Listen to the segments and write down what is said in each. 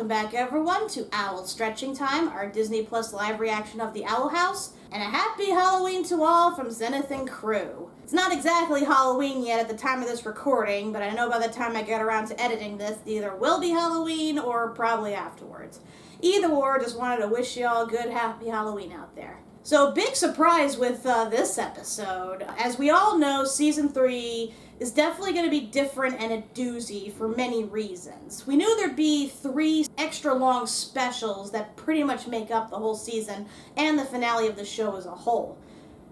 Welcome back, everyone, to Owl Stretching Time, our Disney Plus live reaction of The Owl House, and a happy Halloween to all from Zenith Crew. It's not exactly Halloween yet at the time of this recording, but I know by the time I get around to editing this, it either will be Halloween or probably afterwards. Either or, just wanted to wish y'all a good, happy Halloween out there. So, big surprise with this episode. As we all know, Season 3 is definitely going to be different and a doozy for many reasons. We knew there'd be 3 extra long specials that pretty much make up the whole season and the finale of the show as a whole.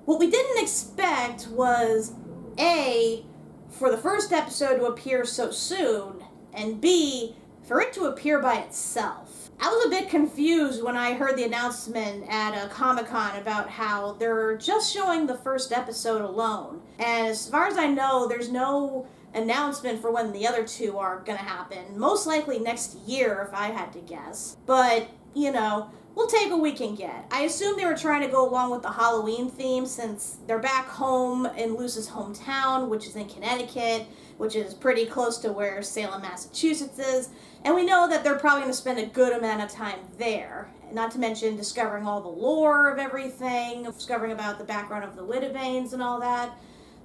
What we didn't expect was, A, for the first episode to appear so soon, and B, for it to appear by itself. I was a bit confused when I heard the announcement at Comic-Con about how they're just showing the first episode alone. And as far as I know, there's no announcement for when the other 2 are gonna happen. Most likely next year, if I had to guess. But, you know, we'll take what we can get. I assume they were trying to go along with the Halloween theme since they're back home in Luce's hometown, which is in Connecticut, which is pretty close to where Salem, Massachusetts is. And we know that they're probably going to spend a good amount of time there. Not to mention discovering all the lore of everything, discovering about the background of the Widobanes and all that.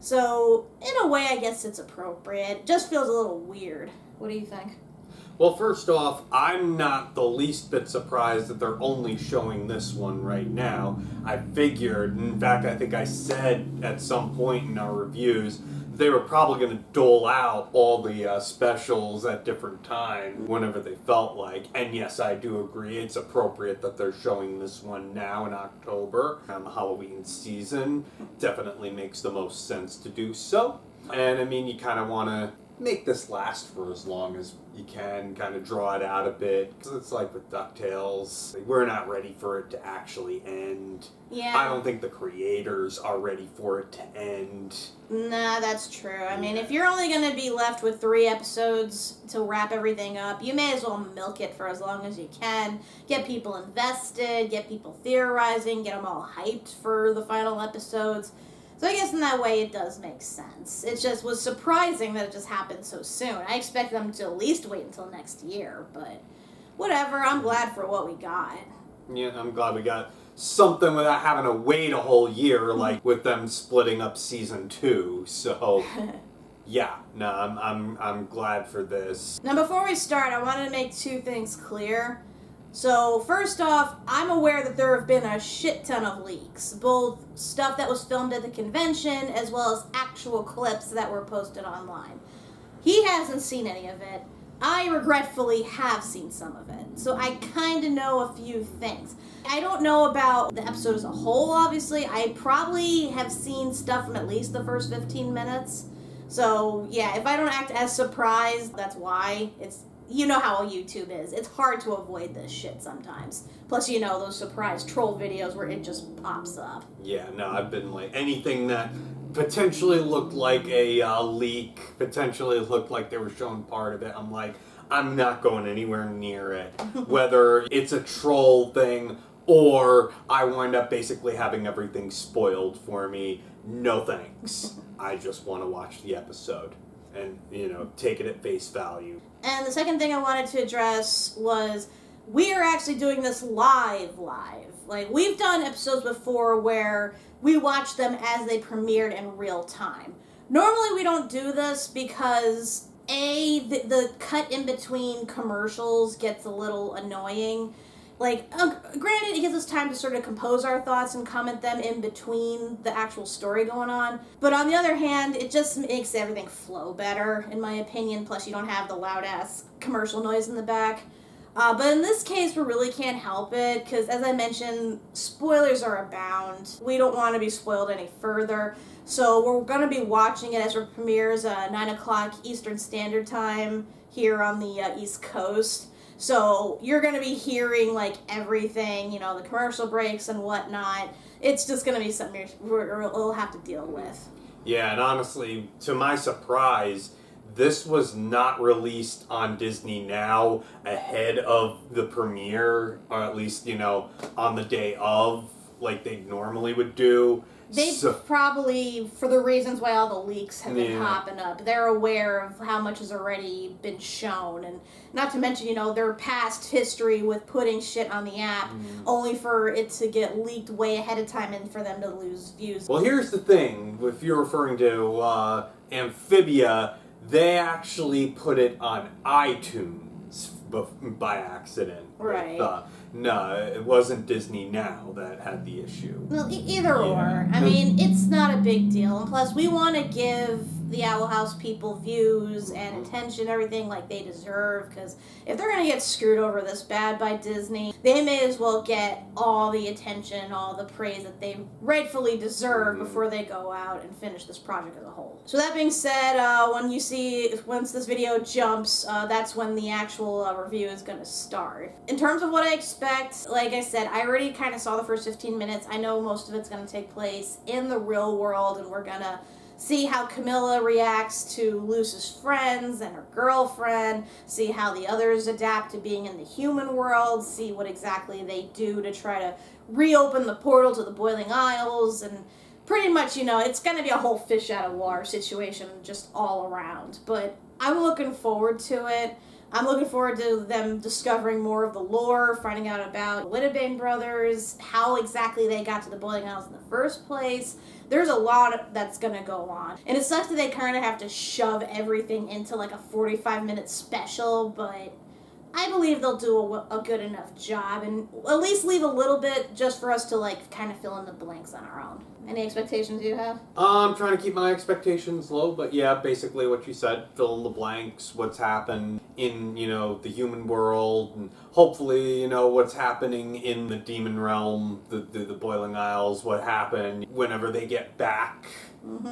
So, in a way, I guess it's appropriate. It just feels a little weird. What do you think? Well, first off, I'm not the least bit surprised that they're only showing this one right now. I figured, in fact, I think I said at some point in our reviews, they were probably going to dole out all the specials at different times whenever they felt like. And yes, I do agree, it's appropriate that they're showing this one now in October on the Halloween season. Definitely makes the most sense to do so. And I mean, you kind of want to make this last for as long as you can, kind of draw it out a bit. Because it's like with Ducktales, we're not ready for it to actually end. Yeah. I don't think the creators are ready for it to end. Nah, that's true. I mean, if you're only going to be left with 3 episodes to wrap everything up, you may as well milk it for as long as you can. Get people invested, get people theorizing, get them all hyped for the final episodes. So I guess in that way it does make sense. It just was surprising that it just happened so soon. I expect them to at least wait until next year, but whatever, I'm glad for what we got. Yeah, I'm glad we got something without having to wait a whole year, like with them splitting up season 2. So yeah, no, I'm glad for this. Now before we start, I wanted to make 2 things clear. So, first off, I'm aware that there have been a shit ton of leaks, both stuff that was filmed at the convention as well as actual clips that were posted online. He hasn't seen any of it. I regretfully have seen some of it, so I kind of know a few things. I don't know about the episode as a whole, obviously. I probably have seen stuff from at least the first 15 minutes. So, yeah, if I don't act as surprised, that's why. You know how YouTube is. It's hard to avoid this shit sometimes. Plus, you know, those surprise troll videos where it just pops up. Yeah, no, I've been like, anything that potentially looked like a leak, potentially looked like they were showing part of it, I'm like, I'm not going anywhere near it. Whether it's a troll thing or I wind up basically having everything spoiled for me, no thanks. I just want to watch the episode and, you know, take it at face value. And the second thing I wanted to address was we are actually doing this live. Like, we've done episodes before where we watch them as they premiered in real time. Normally we don't do this because, A, the cut in between commercials gets a little annoying. Like, granted, it gives us time to sort of compose our thoughts and comment them in between the actual story going on. But on the other hand, it just makes everything flow better, in my opinion. Plus, you don't have the loud-ass commercial noise in the back. But in this case, we really can't help it, because as I mentioned, spoilers are abound. We don't want to be spoiled any further. So we're going to be watching it as it premieres 9 o'clock Eastern Standard Time here on the East Coast. So you're going to be hearing, like, everything, you know, the commercial breaks and whatnot. It's just going to be something we'll have to deal with. Yeah, and honestly, to my surprise, this was not released on Disney Now ahead of the premiere, or at least, you know, on the day of, like they normally would do. They probably, for the reasons why all the leaks have been popping up, they're aware of how much has already been shown. And not to mention, you know, their past history with putting shit on the app, only for it to get leaked way ahead of time and for them to lose views. Well, here's the thing. If you're referring to Amphibia, they actually put it on iTunes by accident. Right. No, it wasn't Disney Now that had the issue. Well, either or. I mean, it's not a big deal. And plus, we want to give the Owl House people views and attention, everything like they deserve. Because if they're going to get screwed over this bad by Disney, they may as well get all the attention, all the praise that they rightfully deserve before they go out and finish this project as a whole. So that being said, once this video jumps, that's when the actual review is going to start. In terms of what I expect, like I said, I already kind of saw the first 15 minutes. I know most of it's going to take place in the real world, and we're going to see how Camilla reacts to Luce's friends and her girlfriend, see how the others adapt to being in the human world, see what exactly they do to try to reopen the portal to the Boiling Isles, and pretty much, you know, it's going to be a whole fish out of water situation just all around. But I'm looking forward to it. I'm looking forward to them discovering more of the lore, finding out about the Littlebain brothers, how exactly they got to the Boiling Isles in the first place. There's a lot that's going to go on. And it sucks that they kind of have to shove everything into like a 45-minute special, but I believe they'll do a good enough job and at least leave a little bit just for us to like kind of fill in the blanks on our own. Any expectations you have? I'm trying to keep my expectations low, but yeah, basically what you said, fill in the blanks, what's happened in, you know, the human world, and hopefully, you know, what's happening in the demon realm, the Boiling Isles, what happened whenever they get back,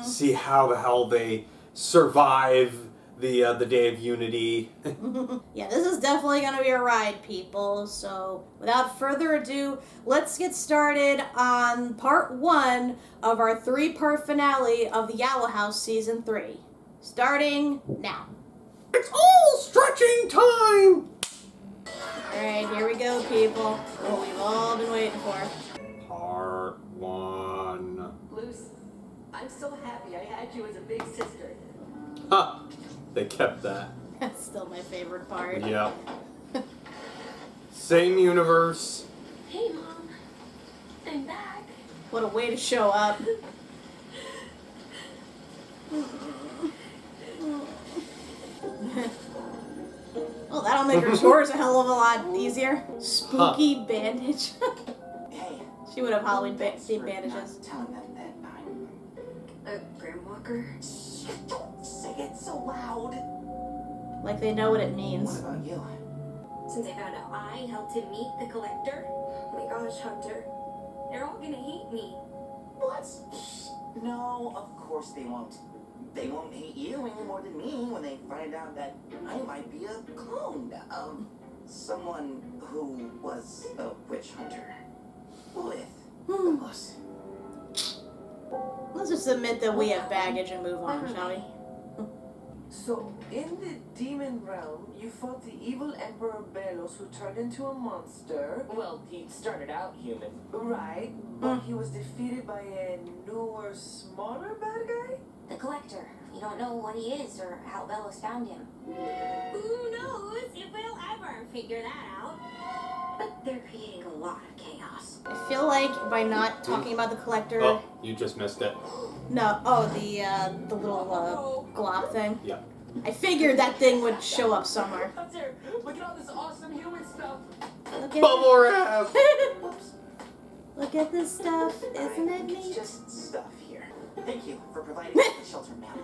see how the hell they survive the Day of Unity. Yeah, this is definitely going to be a ride, people. So, without further ado, let's get started on part 1 of our 3-part finale of the Owl House Season 3. Starting now. It's all stretching time! Alright, here we go, people. What we've all been waiting for. Part 1. Luce, I'm so happy I had you as a big sister. Ha! They kept that. That's still my favorite part. Yeah. Same universe. Hey, Mom. I'm back. What a way to show up. Oh, that'll make her chores a hell of a lot easier. Spooky bandage. Hey. She would have Halloween themed bandages. Telling them that I'm... Grandwalker? Don't say it so loud. Like they know what it What means. about you? Since I found out I helped him meet the Collector, oh my gosh, Hunter, they're all gonna hate me. What? No, of course they won't. They won't hate you any more than me when they find out that I might be a clone of someone who was a witch hunter with us. Let's just admit that we have baggage and move on, shall we? So, in the demon realm, you fought the evil Emperor Belos, who turned into a monster. Well, he started out human. Right, but he was defeated by a newer, smaller bad guy? The Collector. We don't know what he is or how Belos found him. Who knows if we'll ever figure that out? But they're creating a lot of chaos. I feel like by not talking about the Collector... Oh, you just missed it. No, the little glob thing. Yeah. I figured that thing would show up somewhere. Hunter, look at all this awesome human stuff. Look at Bubble wrap! Look at this stuff. Isn't it It's neat? just stuff here. Thank you for providing us the shelter, ma'am.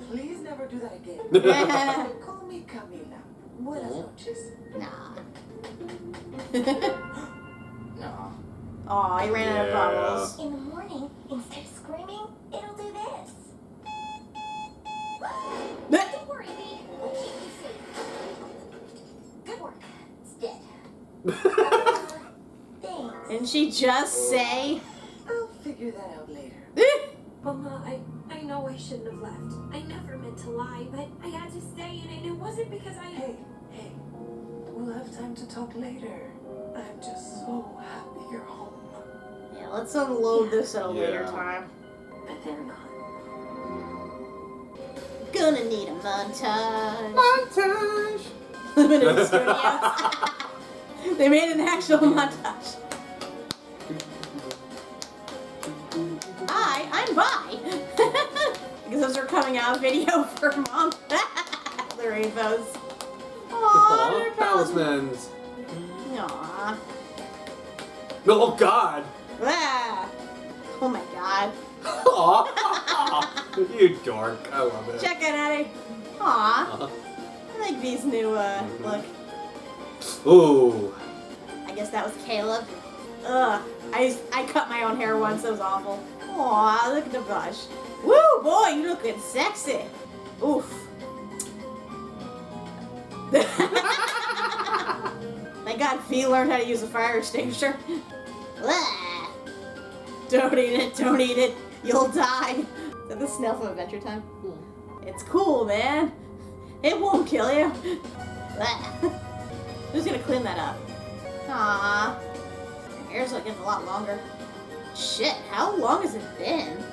Please never do that again. Call me Camila. Buenas noches. Nah. No. Aw, he ran out of bottles. In the morning, instead of screaming, it'll do this. Don't worry, Bee. We'll keep you safe. Good work. It's dead. Thanks. Didn't she just say? I'll figure that out later. Mama, I know I shouldn't have left. I never meant to lie, but I had to stay, and it wasn't because I... Hey, we'll have time to talk later. I'm just so happy you're home. Yeah, let's unload this at a later Yeah. time. they're gone. Gonna need a montage. Montage! Limited Studios. They made an actual montage. Hi, I'm Bi. Because those are coming out video for Mom. The rainbows. Aww, they're talismans. Aww. Oh God! Ah. Oh my God. Aw, you dork. I love it. Check it, Eddie. Aw. I like these new look. Ooh. I guess that was Caleb. Ugh. I cut my own hair once. It was awful. Aw, look at the brush. Woo, boy, you looking sexy. Oof. Thank God Fee learned how to use a fire extinguisher. Blah. Don't eat it, don't eat it. You'll die. Is that the snail from Adventure Time? It's cool, man. It won't kill you. Blah. I'm just gonna clean that up. Aww. Her hair's like getting a lot longer. Shit, how long has it been?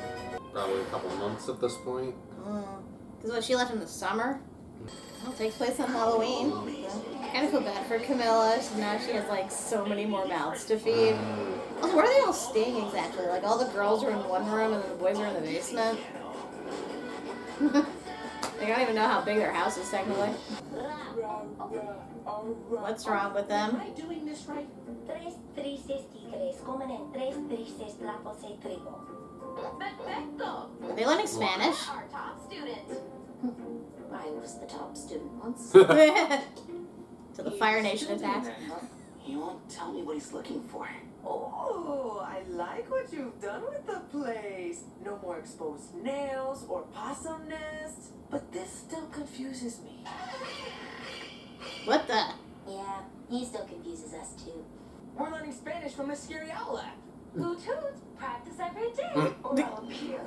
Probably a couple months at this point. Because when she left in the summer, it takes place on Halloween. I kind of feel bad for Camilla. So now she has like so many more mouths to feed. Also, where are they all staying exactly? Like all the girls are in one room and then the boys are in the basement. They don't even know how big their house is technically. What's wrong with them? Am I doing this right? Tres tristes tigres comen en tres tristes platos de trigo. Perfecto. Are they learning Spanish? Our top student. I was the top student once. Till the Fire Nation attacks. He won't tell me what he's looking for. Oh, I like what you've done with the place. No more exposed nails or possum nests. But this still confuses me. What the? Yeah, he still confuses us too. We're learning Spanish from the Scary Owl app. Hoot hoot. Practice every day. Or I'll appear.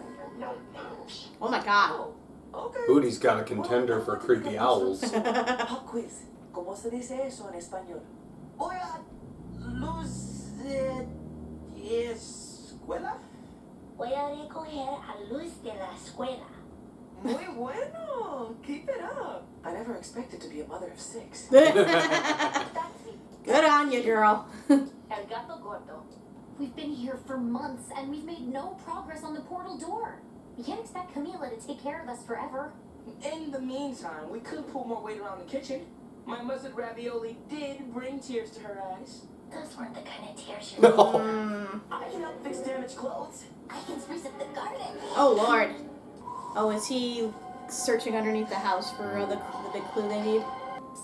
Oh my God. Okay. Booty's got a contender for creepy owls. Pop quiz. ¿Cómo se dice eso en español? Oiga, luz escuela? Voy a recoger a Luz de la escuela. Muy bueno. Keep it up. I never expected to be a mother of 6. Good on you, girl. El gato gordo. We've been here for months and we've made no progress on the portal door. We can't expect Camila to take care of us forever. In the meantime, we could pull more weight around the kitchen. My mustard ravioli did bring tears to her eyes. Those weren't the kind of tears you No. I can help fix damaged clothes. I can spruce up the garden. Oh Lord. Oh, is he searching underneath the house for the big clue they need?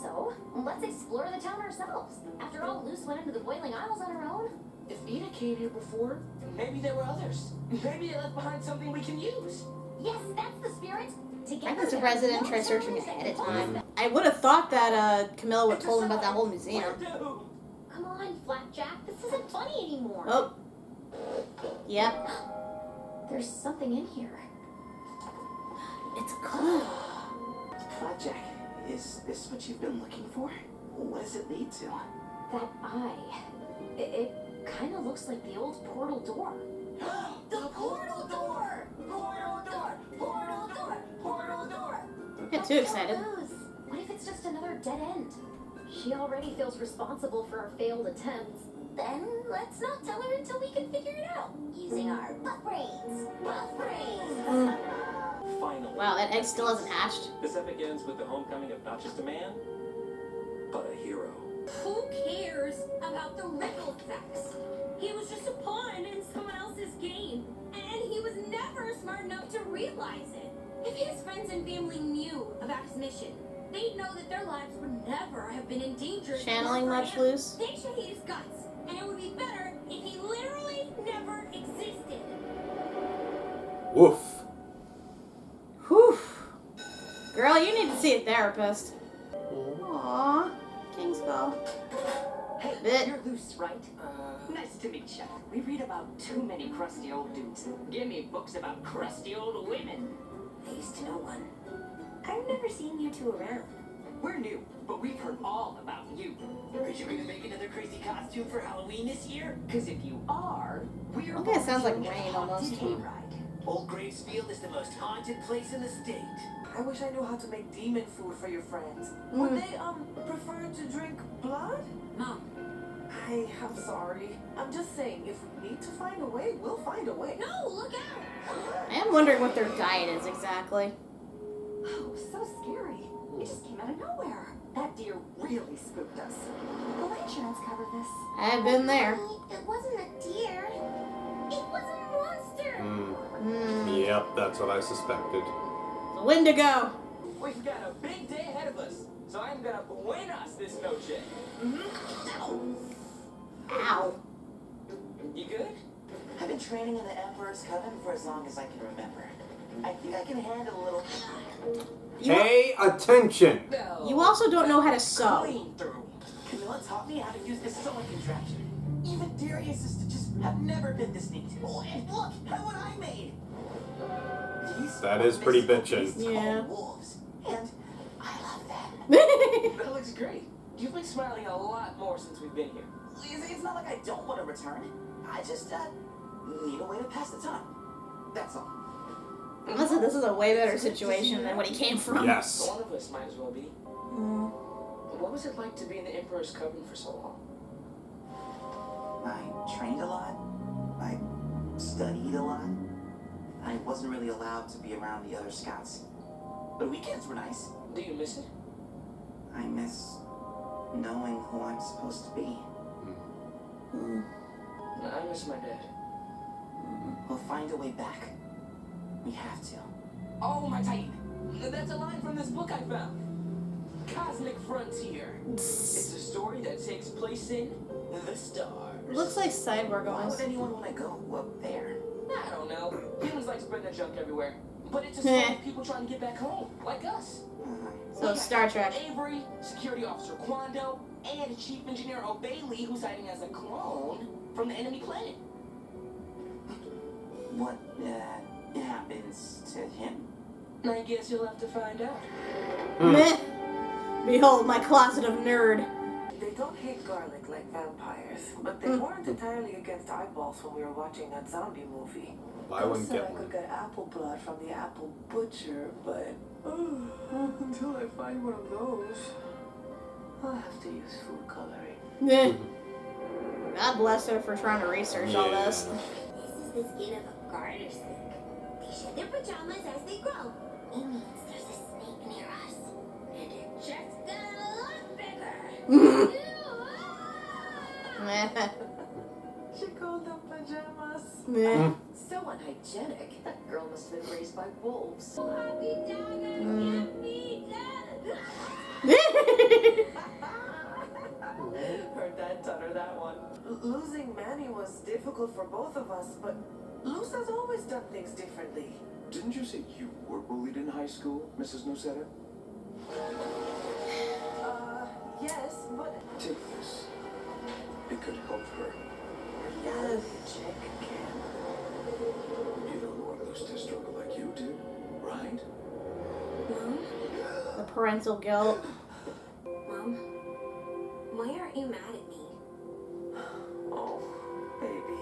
So, let's explore the town ourselves. After all, Luce went into the Boiling Isles on her own. If Ina came here before, maybe there were others. Maybe they left behind something we can use. Yes, that's the spirit. I'm just surprised they didn't try searching ahead of time. I would have thought that Camilla would have told him about that whole museum. Come on, Flapjack. This isn't funny anymore. Oh. Yep. There's something in here. It's a clue. Flapjack, is this what you've been looking for? What does it lead to? That eye. It kind of looks like the old portal door. The portal door! Portal door! Portal door! Portal door! Don't get too excited. Who knows? What if it's just another dead end? She already feels responsible for our failed attempts. Then let's not tell her until we can figure it out. Using our butt brains. Butt brains. Finally. Wow, that egg still hasn't hatched. This epic ends with the homecoming of not just a man, but a hero. Who cares about the ripple effects? He was just a pawn in someone else's game, and he was never smart enough to realize it. If his friends and family knew about his mission, they'd know that their lives would never have been in danger. Channeling much loose. They should hate his guts, and it would be better if he literally never existed. Woof. Whew. Girl, you need to see a therapist. Aww. King Skull. Hey, Bit. you're Luce, right? Nice to meet you. We read about too many crusty old dudes. Give me books about crusty old women. I used to know one. I've never seen you two around. We're new, but we've heard all about you. Are you gonna make another crazy costume for Halloween this year? Because if you are, we're Okay, it sounds like going on a rain haunted almost. hayride. Old Gravesfield is the most haunted place in the state. I wish I knew how to make demon food for your friends. Would they, prefer to drink blood? Mom. I'm sorry. I'm just saying, if we need to find a way, we'll find a way. No, look out! I am wondering what their diet is exactly. Oh, so scary. It just came out of nowhere. That deer really spooked us. Will my insurance cover this? I've been there. It wasn't a deer. It was a monster. Yep, that's what I suspected. The Wendigo. We've got a big day ahead of us, so I'm gonna buenas this noche. Ow. You good? I've been training in the Emperor's Coven for as long as I can remember. I think I can handle a little. Pay attention! No. You also don't know how to sew. Clean through. Camilla taught me how to use this sewing contraption. Even Darius's just have never been this neat. Oh, and look how what I made. These That is pretty are bitchin'. called Yeah. wolves, and I love that. That looks great. You've been smiling a lot more since we've been here. It's not like I don't want to return. I just need a way to pass the time. That's all. Listen, this is a way better situation than what he came from. Yes. One of us might as well be. What was it like to be in the Emperor's Coven for so long? I trained a lot. I studied a lot. I wasn't really allowed to be around the other scouts. But weekends were nice. Do you miss it? I miss knowing who I'm supposed to be. I miss my dad. We'll find a way back. We have to. Oh, my Titan! That's a line from this book I found. Cosmic Frontier. It's a story that takes place in the stars. Looks like Cyborg Why would almost. anyone want to go up there? I don't know. Humans like spreading their junk everywhere. But it's a story of people trying to get back home, like us. So Star Trek. Avery, Security Officer Quando, and Chief Engineer O'Bailey, who's hiding as a clone from the enemy planet. What happens to him? I guess you'll have to find out. Meh. Behold my closet of nerd. They don't hate garlic like vampires, but they weren't entirely against eyeballs when we were watching that zombie movie. I wouldn't said get I one. could get apple blood from the apple butcher, but until I find one of those, I'll have to use food coloring. Meh. God bless her for trying to research all this. This is the skin of a garter snake. They shed their pajamas as they grow. It means there's a snake near us. And it just got a lot bigger. Meh. She called them pajamas. Meh. So unhygienic. That girl must have been raised by wolves. Happy dagger, happy dagger. Heard that, done her that one. Losing Manny was difficult for both of us, but Luz has always done things differently. Didn't you say you were bullied in high school, Mrs. Nocetta? Yes, but Take this. It could help her. yes, check again. You don't want Luz to struggle like you did, right? Mom? The parental guilt. Mom? Why aren't you mad at me? Oh, baby,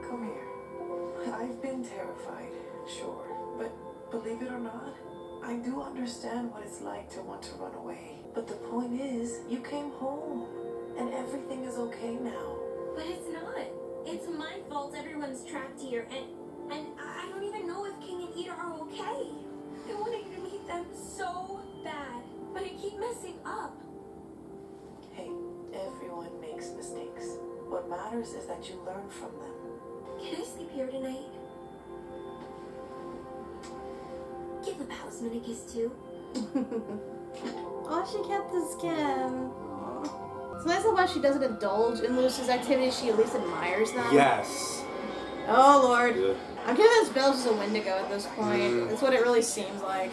come here. I've been terrified, sure, but believe it or not, I do understand what it's like to want to run away. But the point is, you came home, and everything is okay now. But it's not. It's my fault everyone's trapped here, and I don't even know if King and Eda are okay. I wanted to meet them so bad, but I keep messing up. Hey, everyone makes mistakes. What matters is that you learn from them. Can I sleep here tonight? Give the talisman a kiss too. Oh, she kept the skin. It's nice how much she doesn't indulge in Luz's activities. She at least admires them. Yes. Oh, Lord. Yeah. I'm convinced Belle's just a Wendigo at this point. That's what it really seems like.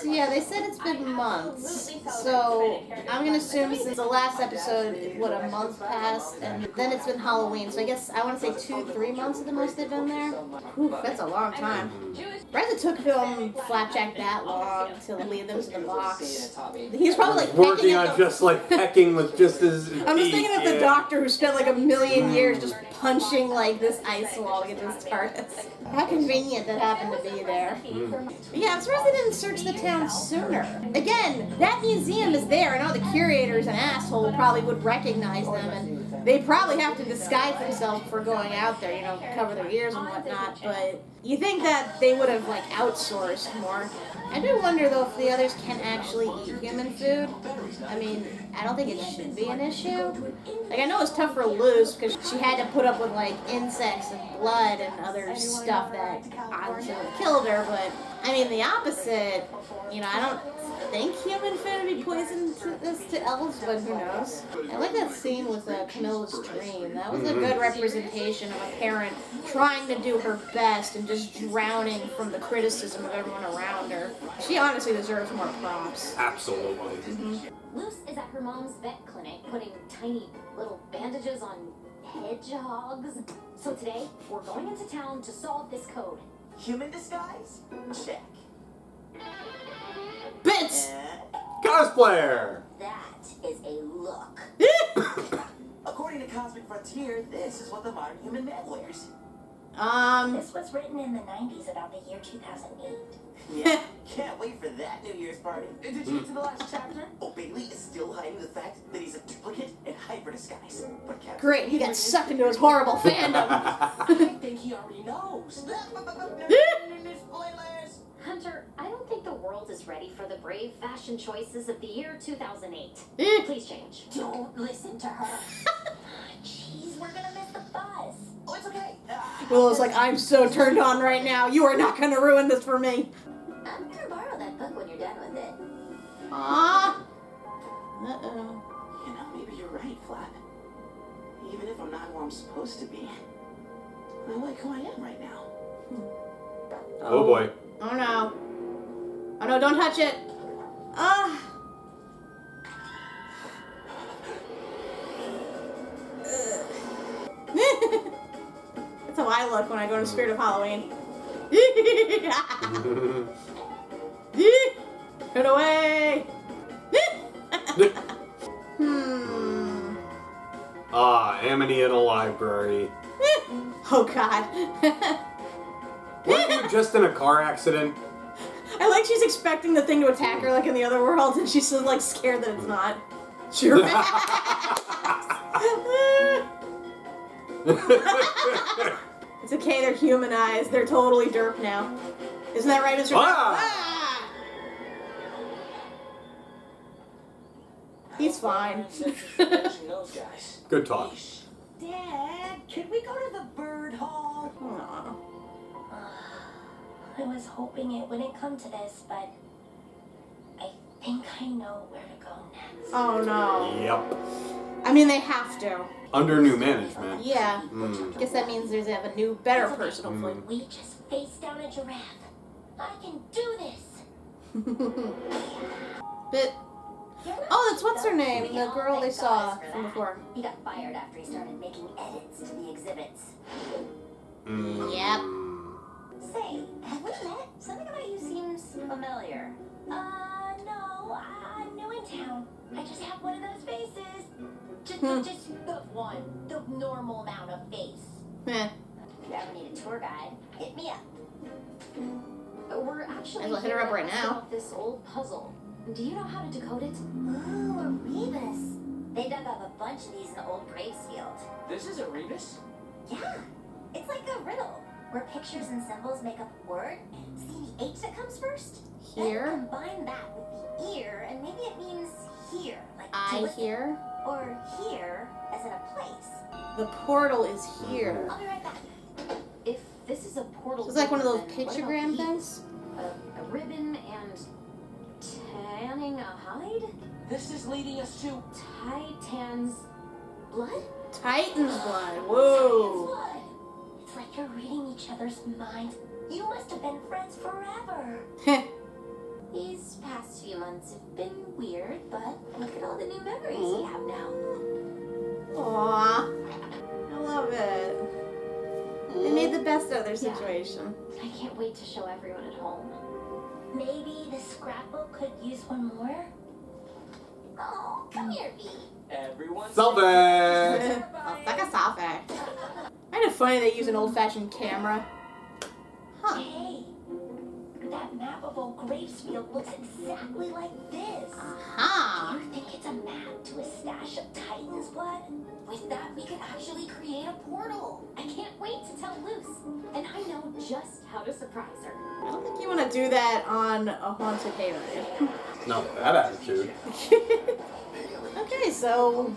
So yeah, they said it's been months. So I'm gonna assume since the last episode, what, a month passed, and then it's been Halloween. So I guess I want to say 2-3 months at the most they've been there. Whew, that's a long time. Surprised it took film Flapjack that long to lead them to the box. He's probably like Working pecking at on the- just like pecking with just his. I'm just thinking of the teeth, doctor who spent like a million years just punching like this ice wall to get to his TARDIS. How convenient that happened to be there. But yeah, I'm surprised they didn't search the town sooner. Again, that museum is there. I know the curator's an asshole, probably would recognize them, and they probably have to disguise themselves before going out there, you know, cover their ears and whatnot, but you think that they would have, like, outsourced more. I do wonder, though, if the others can actually eat human food. I mean, I don't think it should be an issue. Like, I know it's tough for Luz, because she had to put up with, like, insects and blood and other stuff that obviously would have killed her, but, I mean, the opposite, you know, I don't think human food would be poisoned to elves, but who knows. I like that scene with Camilla's dream. That was a good representation of a parent trying to do her best and just drowning from the criticism of everyone around her. She honestly deserves more props. Absolutely. Luce is at her mom's vet clinic putting tiny little bandages on hedgehogs. So today, we're going into town to solve this code. Human disguise? Check. Bits! Cosplayer! That is a look. According to Cosmic Frontier, this is what the modern human man wears. This was written in the 90s about the year 2008. Yeah, can't wait for that New Year's party. Did you get to the last chapter? Oh, Bailey is still hiding the fact that he's a duplicate and hyper disguise. But Captain Great, he got sucked into his horrible fandom. I think he already knows. Spoilers! Hunter, I don't think the world is ready for the brave fashion choices of the year 2008. Please change. Don't listen to her. Jeez, we're gonna miss the bus. Oh, it's okay. Willow's like, I'm so turned on right now. You are not going to ruin this for me. I'm gonna borrow that book when you're done with it. Aww. Uh-oh. You know, maybe you're right, Flap. Even if I'm not who I'm supposed to be, I like who I am right now. Oh boy. Oh no. Oh no, don't touch it. Ah. That's how I look when I go to Spirit of Halloween. Get away! Amity in a library. Oh god. Weren't you just in a car accident? I like she's expecting the thing to attack her like in the other world, and she's so like scared that it's not. Sure. It's okay, they're humanized. They're totally derp now. Isn't that right, Mr. Ah! He's fine. Good talk. Dad, can we go to the bird hall? Aww. I was hoping it wouldn't come to this, but I think I know where to go next. Oh no. Yep. I mean, they have to. Under new management. Yeah. I guess that means there's a new, better person, hopefully. We just face down a giraffe. I can do this. But oh, that's what's her name? The girl they saw from before. He got fired after he started making edits to the exhibits. Yep. Say, have we met? Something about you seems familiar. No, I'm new in town. I just have one of those faces. Just the one. The normal amount of face. Meh. If you ever need a tour guide, hit me up. We're actually I'll hit her up right now. This old puzzle. Do you know how to decode it? Ooh, a rebus. They dug up a bunch of these in the old Gracefield. This is a rebus? Yeah, it's like a riddle where pictures and symbols make up a word. See the H that comes first? Here? Then combine that with the ear, and maybe it means here, like I listen. hear. Or here, as in a place. The portal is here. I'll be right back. If this is a portal, It's like one of those then what about pictogram these? things. A ribbon and tanning a hide? This is leading us to Titan's blood? Titan's blood. Titan's Whoa. blood. It's like you're reading each other's minds. You must have been friends forever. These past few months have been weird, but look at all the new memories we have now. Aww. I love it. They made the best out of their situation. I can't wait to show everyone at home. Maybe the scrapbook could use one more? Oh, come here, Bee. everyone. Selfie! Like a selfie. Kind of funny they use an old-fashioned camera. map of Old Gravesfield looks exactly like this. Aha. Do you think it's a map to a stash of Titan's blood? With that, we could actually create a portal. I can't wait to tell Luce. And I know just how to surprise her. I don't think you want to do that on a haunted hayride. Not with that attitude. Okay, so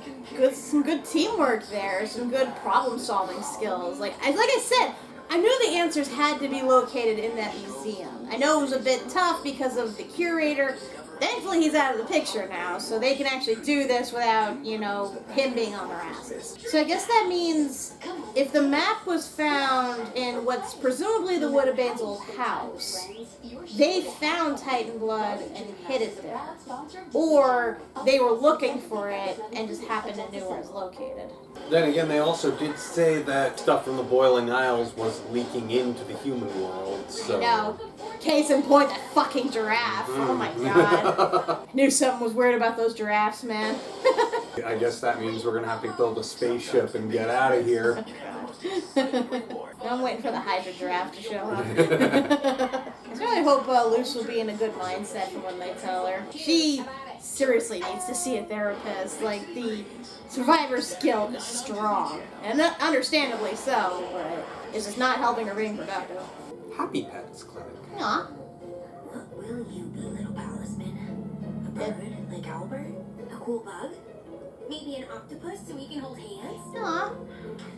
some good teamwork there, some good problem-solving skills. Like I said, I knew the answers had to be located in that museum. I know it was a bit tough because of the curator. Thankfully, he's out of the picture now, so they can actually do this without, you know, him being on their asses. So I guess that means if the map was found in what's presumably the Woodbane's old house, they found Titan blood and hid it there. Or they were looking for it and just happened to know where it's located. Then again, they also did say that stuff from the Boiling Isles was leaking into the human world, so... I know. Case in point, that fucking giraffe. Oh my god. I knew something was weird about those giraffes, man. I guess that means we're gonna have to build a spaceship and get out of here. I'm waiting for the Hydra giraffe to show up. I really hope Luce will be in a good mindset for when they tell her. She seriously needs to see a therapist. Like, the survivor's guilt is strong. And understandably so, but it's just not helping her being productive. Happy Pets Clinic. Aw. What will you be, little palisman? A bird like Albert? A cool bug? Maybe an octopus so we can hold hands? Aw.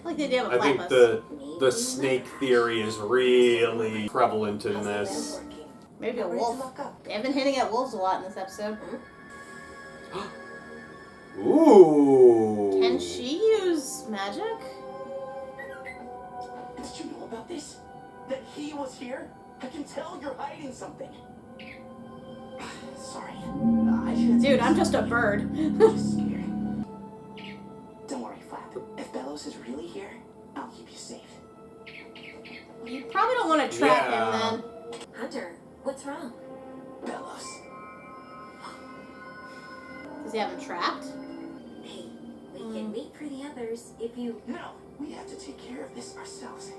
Like they did with I think Platypus. the snake theory is really prevalent in this. Maybe a wolf. They have been hitting at wolves a lot in this episode. Ooh. Can she use magic? Did you know about this? That he was here? I can tell you're hiding something. Sorry. I should have. Dude, I'm just a bird. I'm just scared. Don't worry, Flap. If Bellows is really here, I'll keep you safe. You probably don't want to trap him then. Hunter, what's wrong? Bellows. Does he have him trapped? Hey, we can wait for the others if you... No, we have to take care of this ourselves.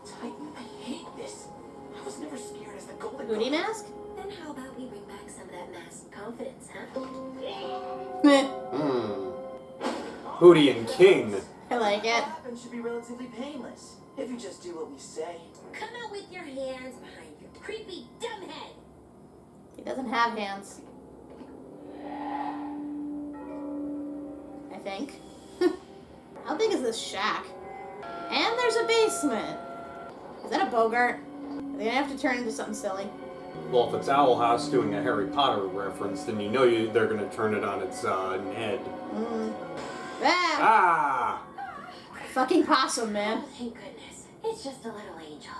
Titan, I hate this. I was never scared as the Golden Booty Goat. mask? Then how about we bring back some of that masked confidence, huh? Hootie and King. I like it. What happens should be relatively painless if you just do what we say. Come out with your hands behind your creepy dumb head. He doesn't have hands. I think. How big is this shack? And there's a basement. Is that a Bogart? Are they gonna have to turn into something silly? Well, if it's Owl House doing a Harry Potter reference, then you know they're going to turn it on its head. Ah! Fucking possum, man. Oh, thank goodness. It's just a little angel.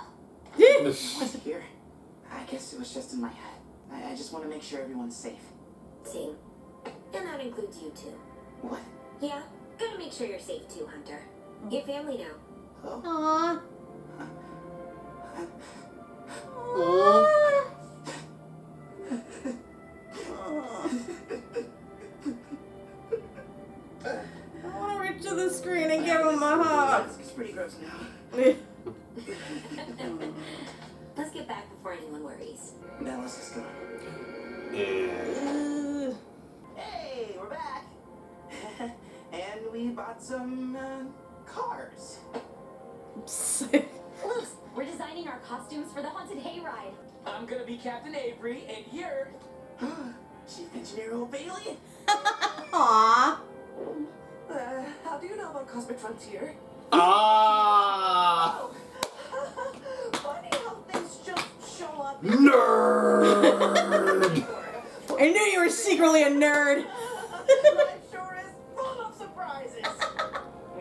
What's here? I guess it was just in my head. I just want to make sure everyone's safe. Same. And that includes you too. What? Yeah, gotta make sure you're safe too, Hunter. Your family now. Oh. Aww. I want to reach to the screen and give him a hug. It's pretty gross now. Let's get back before anyone worries. Dallas is gone. Yeah. Hey, we're back. And we bought some cars. Luke, we're designing our costumes for the haunted hayride. I'm gonna be Captain Avery, and you're Chief Engineer O'Bailey. Aww. How do you know about Cosmic Frontier? Ah! Funny how things just show up. Nerd! I knew you were secretly a nerd. Life sure is full of surprises.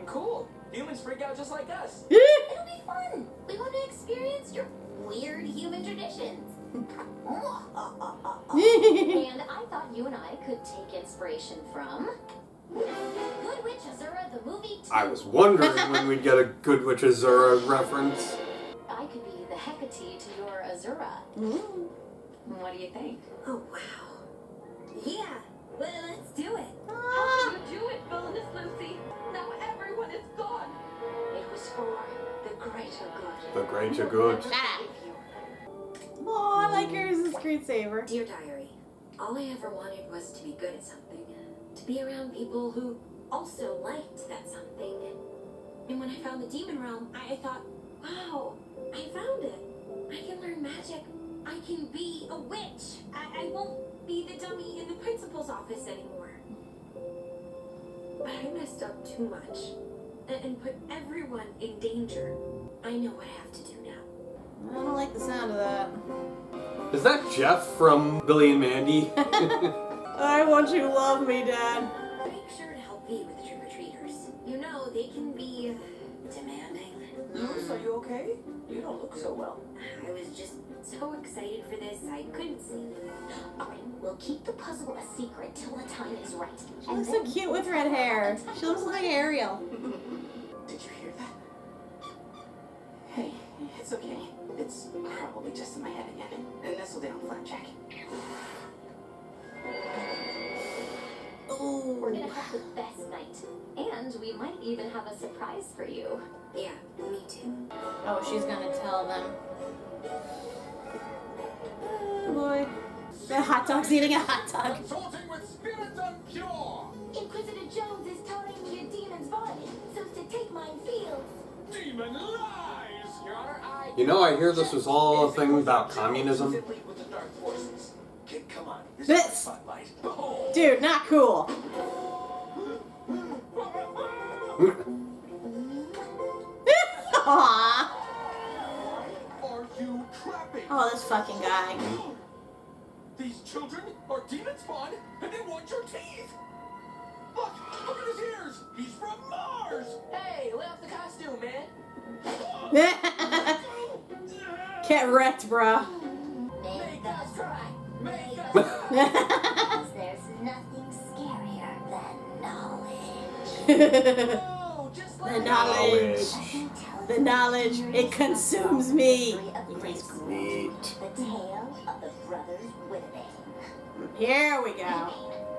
Cool. Humans freak out just like us. It'll be fun. We want to experience your weird human traditions. And I thought you and I could take inspiration from Good Witch Azura, the movie too. I was wondering when we'd get a Good Witch Azura reference. I could be the Hecate to your Azura. What do you think? Oh, wow. Yeah, well, let's do it. How did you do it, villainous Lucy? Now everyone is gone. It was for the greater good. The greater good. Aw, like her as a screensaver. Dear Diary, all I ever wanted was to be good at something. To be around people who also liked that something. And when I found the demon realm, I thought, wow, I found it. I can learn magic. I can be a witch. I won't be the dummy in the principal's office anymore. But I messed up too much and put everyone in danger. I know what I have to do now. I don't like the sound of that. Is that Jeff from Billy and Mandy? I want you to love me, Dad. Make sure to help me with the trick-or-treaters. You know, they can be demanding. Luz, are you okay? You don't look so well. I was just so excited for this, I couldn't sleep. Alright, we'll keep the puzzle a secret till the time is right. She looks so cute with red hair. She looks like Ariel. Did you hear that? Hey, it's okay. It's probably just in my head again. And nestle down, Flapjack. We're gonna have the best night. And we might even have a surprise for you. Yeah, me too. Oh, she's gonna tell them. Oh boy. The hot dog's eating a hot dog. Consulting with Spirit Uncure! Inquisitor Jones is telling me a demon's body, so to take mine fields. Demon lies! Your Honor, You know, I hear this was all a thing about communism. with the dark forces. Kid, come on. This- spotlight. Behold. Dude, not cool. Aww. Are you trapping? Oh, this fucking guy. These children are demon spawn, and they want your teeth. Look at his ears. He's from Mars. Hey, lay off the costume, man. Get wrecked, bruh. Make us try. Make us Because there's nothing scarier than knowledge. Oh, just The like knowledge. The knowledge. It consumes me. It's Neat. The tale of the brothers Whitney. Here we go.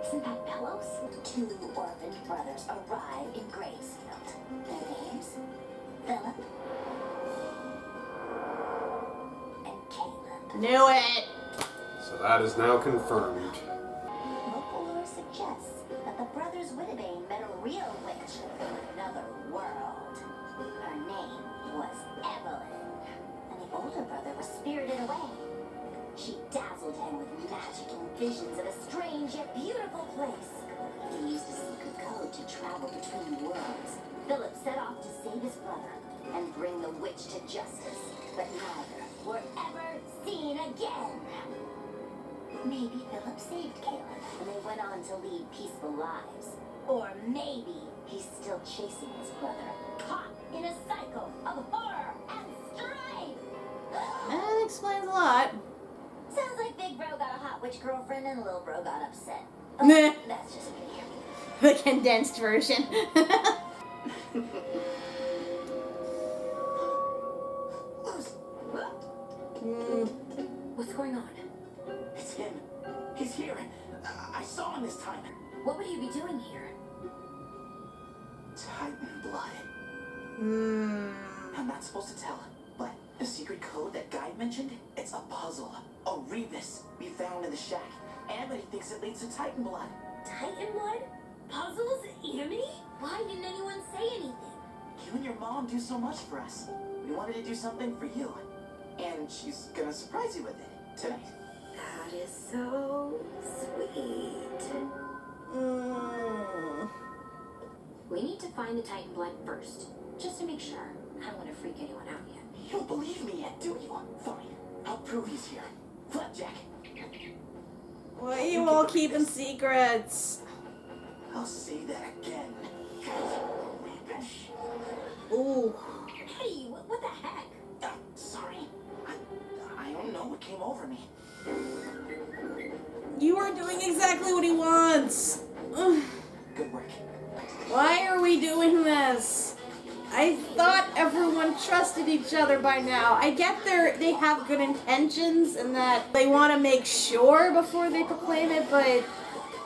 Isn't that Bellows? Two orphaned brothers arrive in Graysfield. Their names? Philip and Caleb. Knew it. So that is now confirmed. Local lore suggests that the brothers Whitney met a real witch from another world. Her name was Evelyn, and the older brother was spirited away. She dazzled him with magic and visions of a strange yet beautiful place. He used a secret code to travel between worlds. Philip set off to save his brother and bring the witch to justice, but neither were ever seen again. Maybe Philip saved Caleb and they went on to lead peaceful lives. Or maybe he's still chasing his brother, caught in a cycle of horror and strife. That explains a lot. Sounds like Big Bro got a hot witch girlfriend and Little Bro got upset. Meh. That's just me. The condensed version. What's going on? It's him. He's here. I saw him this time. What would he be doing here? Titan blood. Hmm. I'm not supposed to tell, but the secret code that Guide mentioned, it's a puzzle. A rebus we found in the shack. Amity thinks it leads to Titan blood. Titan blood? Puzzles? Amity? Why didn't anyone say anything? You and your mom do so much for us. We wanted to do something for you. And she's gonna surprise you with it tonight. That is so sweet. We need to find the Titan blood first, just to make sure. I don't want to freak anyone out yet. You don't believe me yet, do you? Fine. I'll prove he's here. Flapjack. Why are you all keeping secrets? I'll say that again. Ooh. Hey, what the heck? Sorry. I don't know what came over me. You are doing exactly what he wants. Ugh. Good work. Why are we doing this? I thought everyone trusted each other by now. I get they have good intentions and that they want to make sure before they proclaim it, but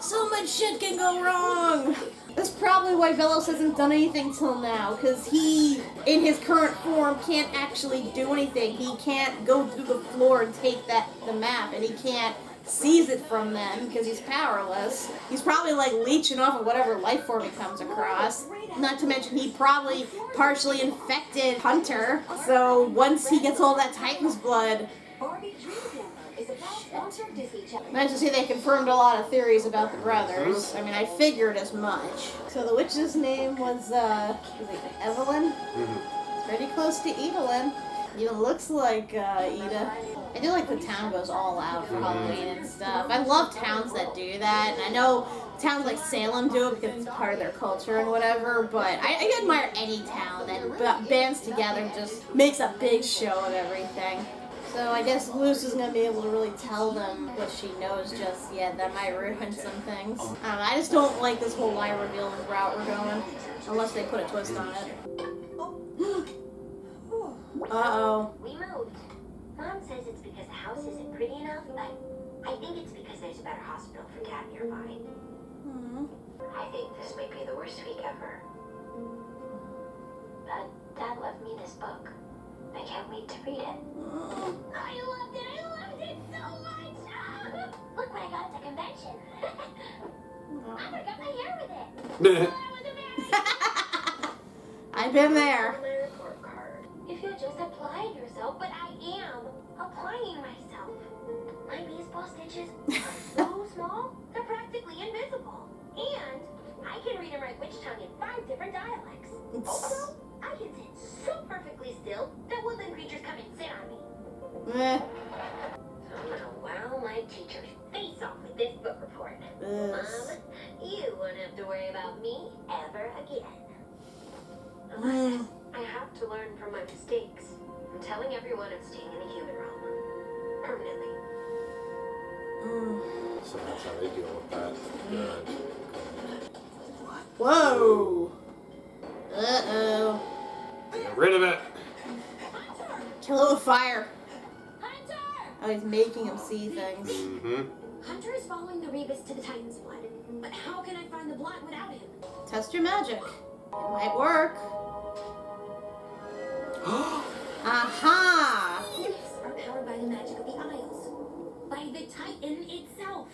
so much shit can go wrong. That's probably why Velos hasn't done anything till now, because he, in his current form, can't actually do anything. He can't go through the floor and take the map, and he can't seize it from them because he's powerless. He's probably like leeching off of whatever life form he comes across. Not to mention he probably partially infected Hunter, so once he gets all that Titan's blood... Nice to see they confirmed a lot of theories about the brothers. I mean, I figured as much. So the witch's name was it Evelyn? It's pretty close to Evelyn. Even looks like Ida. I do like the town goes all out for Halloween and stuff. I love towns that do that, and I know towns like Salem do it because it's part of their culture and whatever, but I admire any town that bands together and just makes a big show of everything. So I guess Luce isn't going to be able to really tell them what she knows just yet. That might ruin some things. I don't know, I just don't like this whole lie reveal route we're going, unless they put a twist on it. Uh-oh. We moved. Mom says it's because the house isn't pretty enough, but I think it's because there's a better hospital for Cat nearby. I think this may be the worst week ever. But Dad left me this book. I can't wait to read it. I loved it! I loved it so much! Look what I got at the convention. I would have got my hair with it. I was amazing. I've been there. Report card. If you just applied yourself, but I am applying myself. My baseball stitches are so small, they're practically invisible. And I can read and write witch tongue in 5 different dialects. Also, I can sit so perfectly still that woodland creatures come and sit on me. I'm gonna wow my teacher's face off with this book report. Mom, you won't have to worry about me ever again. Unless I have to learn from my mistakes. I'm telling everyone I'm staying in the human realm. Permanently. So that's how they deal with that. Good. Whoa! Uh-oh. Get rid of it! Kill it with fire. Hunter! Oh, he's making him see things. Hunter is following the Rebus to the Titan's blood. But how can I find the blood without him? Test your magic. It might work. Aha! Glyphs are powered by the magic of the Isles. By the Titan itself.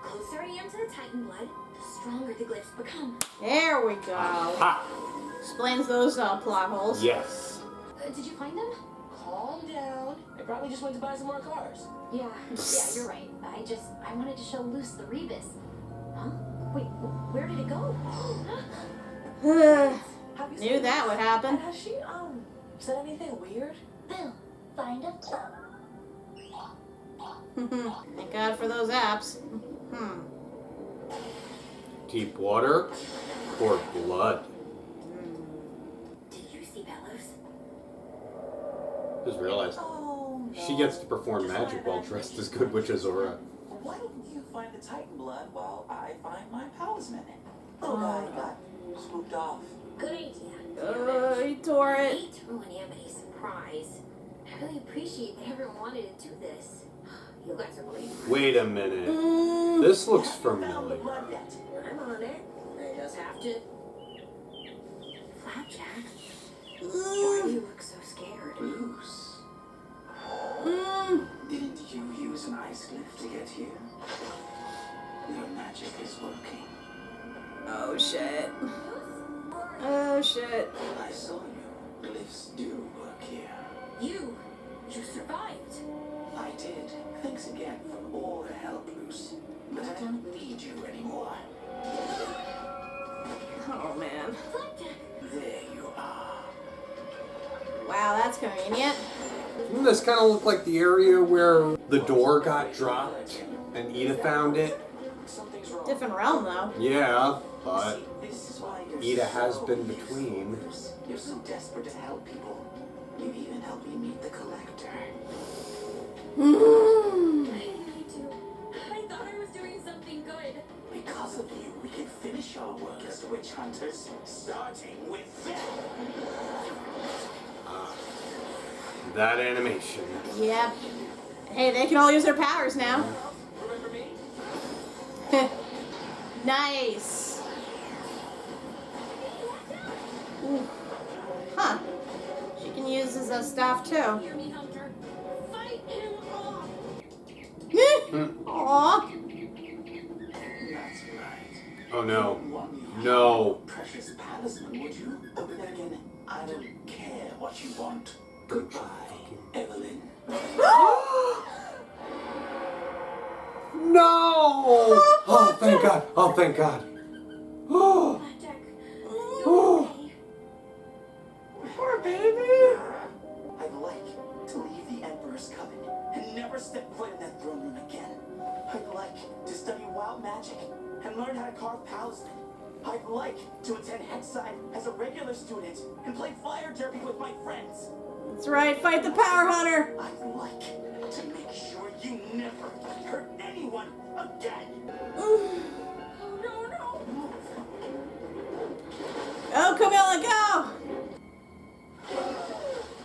Closer I am to the Titan blood, the stronger the glyphs become. There we go. Ha! Explains those plot holes. Yes. Did you find them? Calm down. I probably just went to buy some more cars. Yeah, you're right. I wanted to show Luce the Rebus. Huh? Wait, where did it go? Knew that would happen. Has she, said anything weird? Bill, find a thumb. Thank God for those apps. Deep water or blood? Did you see Bellows? Just realized she gets to perform magic while dressed as Good Witch Azora. Why don't you find the Titan blood while I find my talisman? Oh, I got swooped off. Good idea. He tore I it. hate to ruin Amity's surprise. I really appreciate that everyone wanted to do this. You guys are great. Wait a minute. This looks familiar. I'm on it. I just have to. Flapjack. Why do you look so scared? Loose. Didn't you use an ice glyph to get here? Your magic is working. Oh shit. Oh shit. I saw you. Glyphs do work here. You survived. I did. Thanks again for all the help, Luce. But I don't need you anymore. Oh man. Flapjack. There you are. Wow, that's convenient. Doesn't this kind of look like the area where the door got dropped and Ida found it? Something's wrong. Different realm though. Yeah, but See, this is why you're Ida has so been between. useless. You're so desperate to help people. You even helped me meet the collector. I need to. I thought I was doing something good. Because of you, we can finish our work as witch hunters, starting with Fett. that animation. Yep. Hey, they can all use their powers now. Remember me? Nice. his staff too. Hear me, Hunter. Fight him off. Aww. That's right. Oh no. Want your No. precious talisman, would you? But then again, I don't care what you want. Goodbye, Evelyn. No! Oh, thank God. Oh, thank God. Oh. Jack, Oh. Poor baby. I'd like to leave the Emperor's Coven and never step foot in that throne room again. I'd like to study wild magic and learn how to carve talisman. I'd like to attend Hexside as a regular student and play fire derby with my friends. That's right, fight the Power Hunter. I'd like to make sure you never hurt anyone again. oh no. Oh, Camilla, go!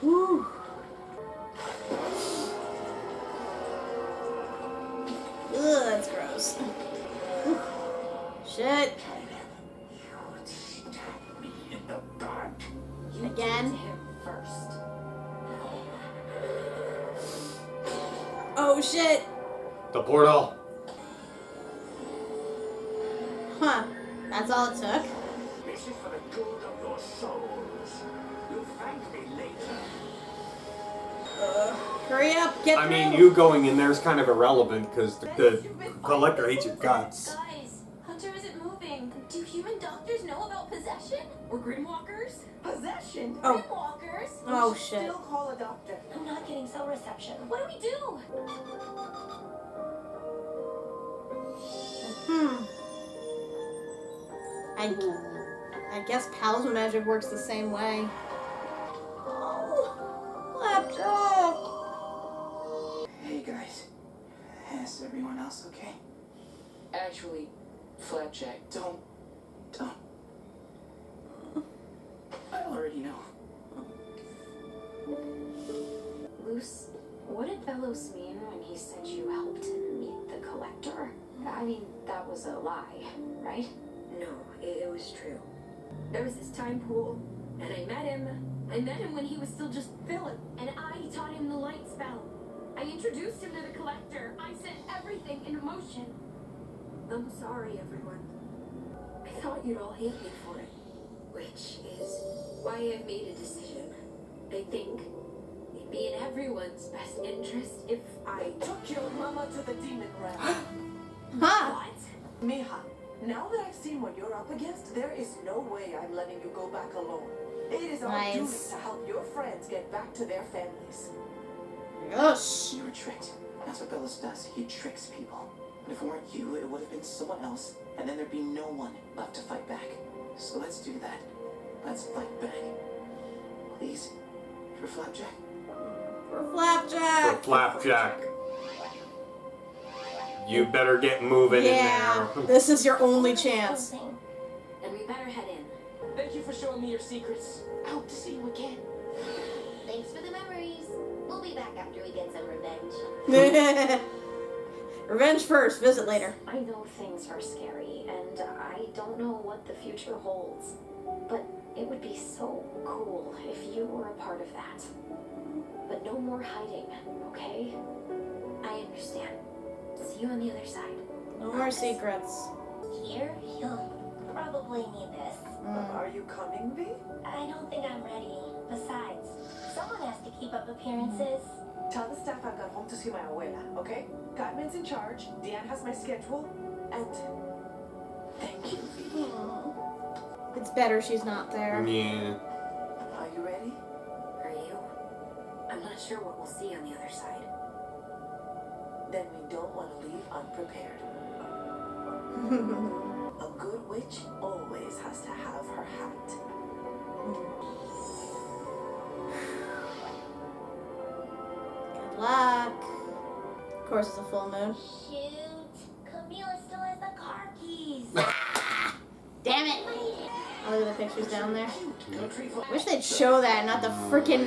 Woo. Ugh, that's gross. Shit. You Again? did to him first. Oh, shit. The portal. Huh. That's all it took? This is for the good of your souls. You'll thank me later. Hurry up, get I through. mean, you going in there is kind of irrelevant because the collector hates your guts. Guys, Hunter isn't moving. Do human doctors know about possession? Or grimwalkers? Possession? Oh. Grimwalkers? Oh, shit. Still call a doctor. I'm not getting cell reception. What do we do? I guess Palisman magic works the same way. Oh, Flapjack. Hey guys, is everyone else okay? Actually, Flapjack, Don't. I already know. Luce, what did Bellows mean when he said you helped him meet the collector? I mean, that was a lie, right? No, it was true. There was this time pool, and I met him. I met him when he was still just Philip, and I taught him the light spell. I introduced him to the collector. I set everything in motion. I'm sorry, everyone. I thought you'd all hate me for it. Which is why I've made a decision. I think it'd be in everyone's best interest if I Took your mama to the demon realm. Huh? What? Mija, now that I've seen what you're up against, there is no way I'm letting you go back alone. It is our Nice. duty to help your friends get back to their families. Yes. You were tricked. That's what Bellis does. He tricks people. But if it weren't you, it would have been someone else, and then there'd be no one left to fight back. So let's do that. Let's fight back. Please. For Flapjack. For Flapjack. For Flapjack. You better get moving Yeah, in there. this is your only chance. Something. Then we better head in. thank you for showing me your secrets. I hope to see you again. Thanks for the memories. We'll be back after we get some revenge. Revenge first, visit later. I know things are scary, and I don't know what the future holds. But it would be so cool if you were a part of that. But no more hiding, okay? I understand. See you on the other side. No more secrets. Here, you'll probably need this. Are you coming, V? I don't think I'm ready. Besides, someone has to keep up appearances. Tell the staff I've got home to see my abuela, okay? Gottman's in charge. Deanne has my schedule. And thank you, V. It's better she's not there. Yeah. Are you ready? Are you? I'm not sure what we'll see on the other side. Then we don't want to leave unprepared. A good witch always has to have her hat. Good luck. Of course, it's a full moon. Shoot. Camila still has the car keys. Damn it! Oh, look at the pictures down there. Wish they'd show that, not the freaking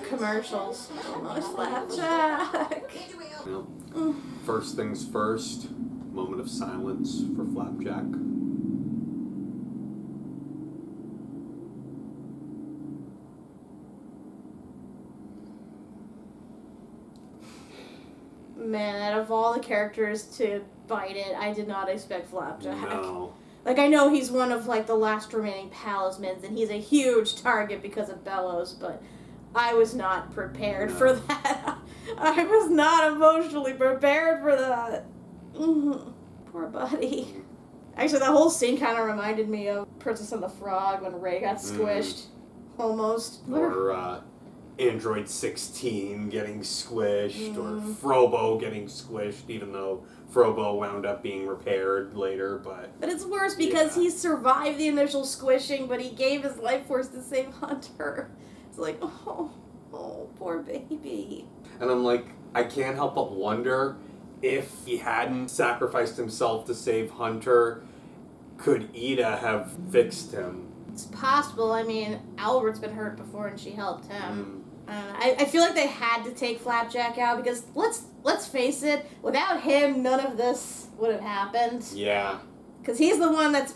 commercials. Oh, it's Flapjack. Well, first things first. Moment of silence for Flapjack. Man, out of all the characters to bite it, I did not expect Flapjack. No. Like, I know he's one of, like, the last remaining talismans, and he's a huge target because of Bellows, but I was not prepared for that. I was not emotionally prepared for that. Poor buddy. Actually, that whole scene kind of reminded me of Princess and the Frog when Rey got squished. Almost. Or Android 16 getting squished, or Frobo getting squished, even though Frobo wound up being repaired later, but it's worse because he survived the initial squishing, but he gave his life force to save Hunter. It's like, oh, poor baby. And I'm like, I can't help but wonder if he hadn't sacrificed himself to save Hunter, could Ida have fixed him? It's possible. I mean, Albert's been hurt before and she helped him. I feel like they had to take Flapjack out because, let's face it, without him, none of this would have happened. Yeah. Because he's the one that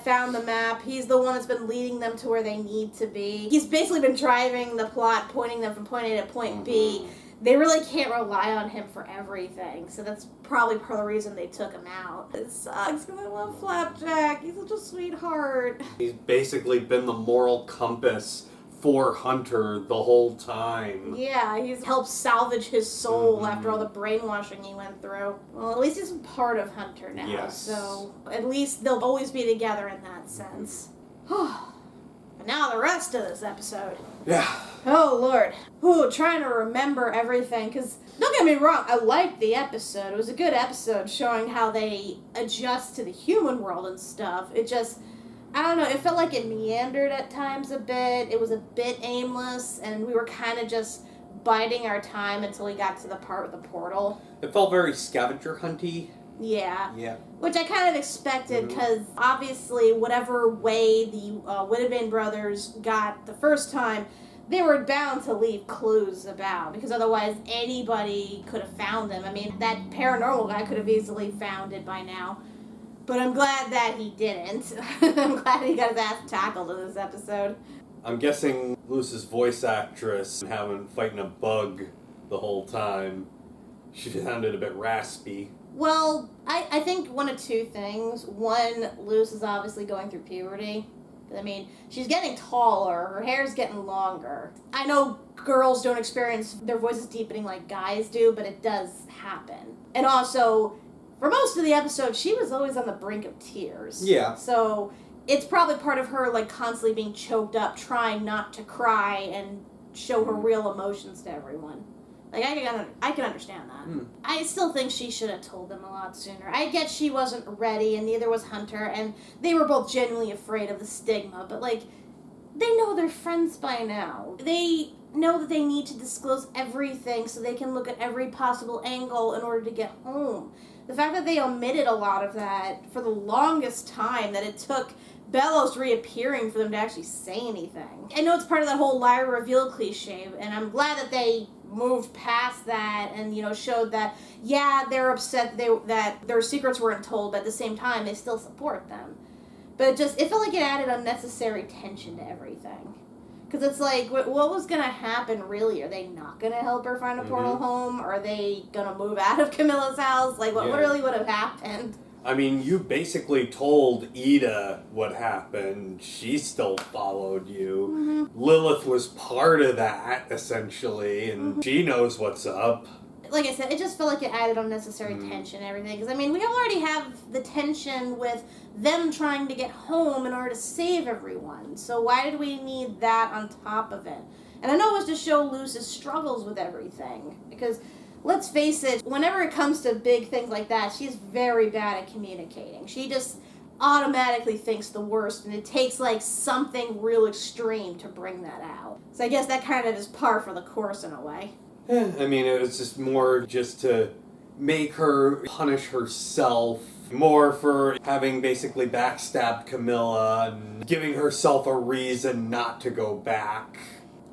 found the map. He's the one that's been leading them to where they need to be. He's basically been driving the plot, pointing them from point A to point B. They really can't rely on him for everything. So that's probably part of the reason they took him out. It sucks because I love Flapjack. He's such a sweetheart. He's basically been the moral compass for Hunter the whole time. Yeah, he's helped salvage his soul after all the brainwashing he went through. Well, at least he's part of Hunter now. Yes. So at least they'll always be together in that sense. But now the rest of this episode. Yeah. Oh, Lord. Trying to remember everything, because don't get me wrong, I liked the episode. It was a good episode showing how they adjust to the human world and stuff. It just, I don't know, it felt like it meandered at times a bit. It was a bit aimless, and we were kind of just biding our time until we got to the part with the portal. It felt very scavenger hunty. Yeah. Yeah. Which I kind of expected, because obviously whatever way the Witteveen brothers got the first time, they were bound to leave clues about, because otherwise anybody could have found them. I mean, that paranormal guy could have easily found it by now. But I'm glad that he didn't. I'm glad he got his ass tackled in this episode. I'm guessing Luce's voice actress fighting a bug the whole time. She sounded a bit raspy. Well, I think one of two things. One, Luce is obviously going through puberty. I mean, she's getting taller, her hair's getting longer. I know girls don't experience their voices deepening like guys do, but it does happen. And also, for most of the episode, she was always on the brink of tears. Yeah. So, it's probably part of her, like, constantly being choked up, trying not to cry and show her real emotions to everyone. Like, I can understand that. I still think she should have told them a lot sooner. I get she wasn't ready, and neither was Hunter, and they were both genuinely afraid of the stigma, but, like, they know they're friends by now. They know that they need to disclose everything so they can look at every possible angle in order to get home. The fact that they omitted a lot of that for the longest time, that it took Bellows reappearing for them to actually say anything. I know it's part of that whole lie reveal cliche, and I'm glad that they moved past that and, you know, showed that, yeah, they're upset that their secrets weren't told, but at the same time, they still support them. But it felt like it added unnecessary tension to everything. Because it's like, what was going to happen, really? Are they not going to help her find a portal home? Are they going to move out of Camilla's house? Like, what really would have happened? I mean, you basically told Ida what happened. She still followed you. Lilith was part of that, essentially, and she knows what's up. Like I said, it just felt like it added unnecessary tension and everything. Because, I mean, we already have the tension with them trying to get home in order to save everyone. So why did we need that on top of it? And I know it was to show Luce's struggles with everything. Because, let's face it, whenever it comes to big things like that, she's very bad at communicating. She just automatically thinks the worst, and it takes, like, something real extreme to bring that out. So I guess that kind of is par for the course in a way. I mean, it was just more just to make her punish herself, more for having basically backstabbed Camilla and giving herself a reason not to go back.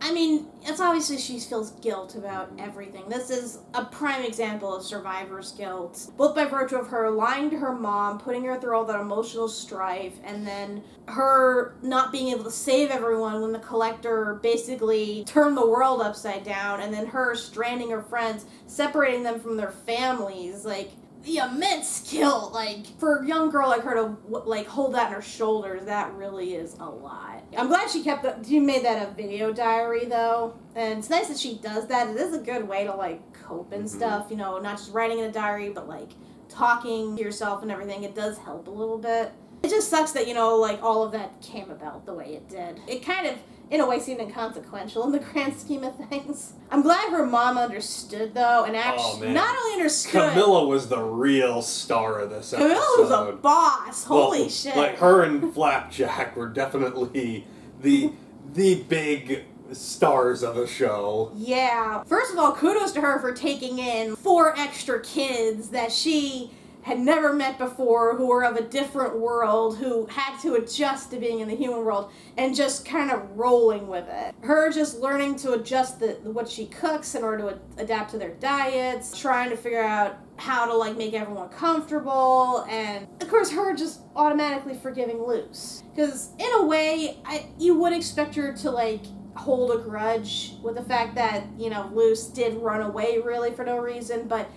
I mean, it's obviously she feels guilt about everything. This is a prime example of survivor's guilt, both by virtue of her lying to her mom, putting her through all that emotional strife, and then her not being able to save everyone when the Collector basically turned the world upside down, and then her stranding her friends, separating them from their families, like, the immense guilt, like, for a young girl like her to, like, hold that in her shoulders, that really is a lot. I'm glad she made that a video diary, though, and it's nice that she does that. It is a good way to, like, cope and stuff, you know, not just writing in a diary, but, like, talking to yourself and everything. It does help a little bit. It just sucks that, you know, like, all of that came about the way it did. It kind of, in a way, seemed inconsequential in the grand scheme of things. I'm glad her mom understood, though, and actually not only understood... Camilla was the real star of this episode. Camilla was a boss. Holy shit. Like, her and Flapjack were definitely the big stars of the show. Yeah. First of all, kudos to her for taking in 4 extra kids that she had never met before, who were of a different world, who had to adjust to being in the human world, and just kind of rolling with it. Her just learning to adjust what she cooks in order to adapt to their diets, trying to figure out how to, like, make everyone comfortable, and of course her just automatically forgiving Luce. Because in a way, you would expect her to, like, hold a grudge with the fact that, you know, Luce did run away really for no reason, but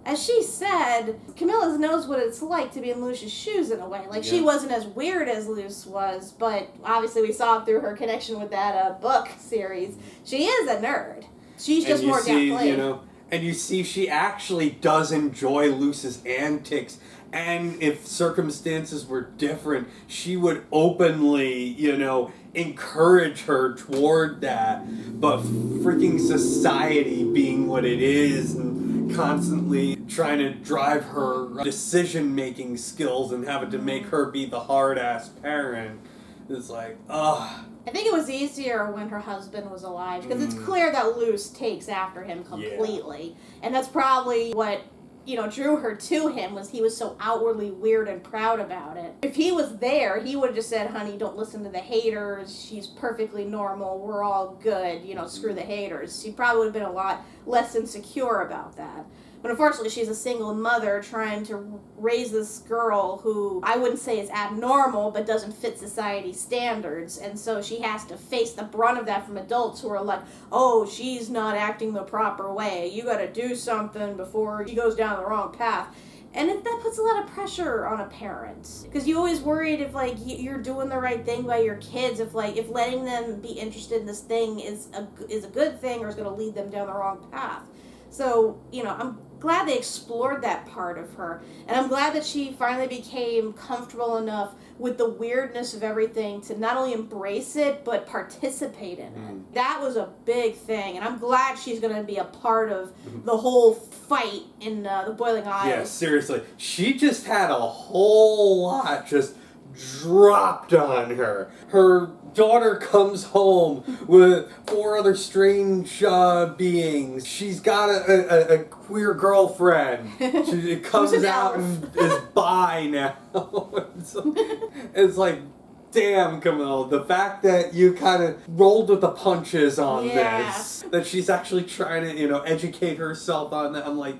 as she said, Camilla knows what it's like to be in Luce's shoes in a way. Like, she wasn't as weird as Luce was, but obviously we saw through her connection with that book series. She is a nerd. She's just more downplayed. You know, and you see she actually does enjoy Luce's antics, and if circumstances were different, she would openly, you know, encourage her toward that. But freaking society being what it is, and constantly trying to drive her decision-making skills and having to make her be the hard-ass parent, is like, ugh. I think it was easier when her husband was alive, because it's clear that Luce takes after him completely. Yeah. And that's probably what, you know, drew her to him, was he was so outwardly weird and proud about it. If he was there, he would have just said, honey, don't listen to the haters, she's perfectly normal, we're all good, you know, screw the haters. She probably would have been a lot less insecure about that. But unfortunately, she's a single mother trying to raise this girl who I wouldn't say is abnormal, but doesn't fit society's standards. And so she has to face the brunt of that from adults who are like, oh, she's not acting the proper way. You gotta do something before she goes down the wrong path. And that puts a lot of pressure on a parent. Because you always worried if, like, you're doing the right thing by your kids, if letting them be interested in this thing is a good thing or is going to lead them down the wrong path. So, you know, I'm glad they explored that part of her. And I'm glad that she finally became comfortable enough with the weirdness of everything to not only embrace it, but participate in it. That was a big thing. And I'm glad she's going to be a part of the whole fight in the Boiling Isles. Yeah, seriously. She just had a whole lot just dropped on her. Her daughter comes home with 4 other strange beings. She's got a queer girlfriend. She comes out and is bi now. It's like, damn, Camille, the fact that you kind of rolled with the punches on this, that she's actually trying to, you know, educate herself on that. I'm like,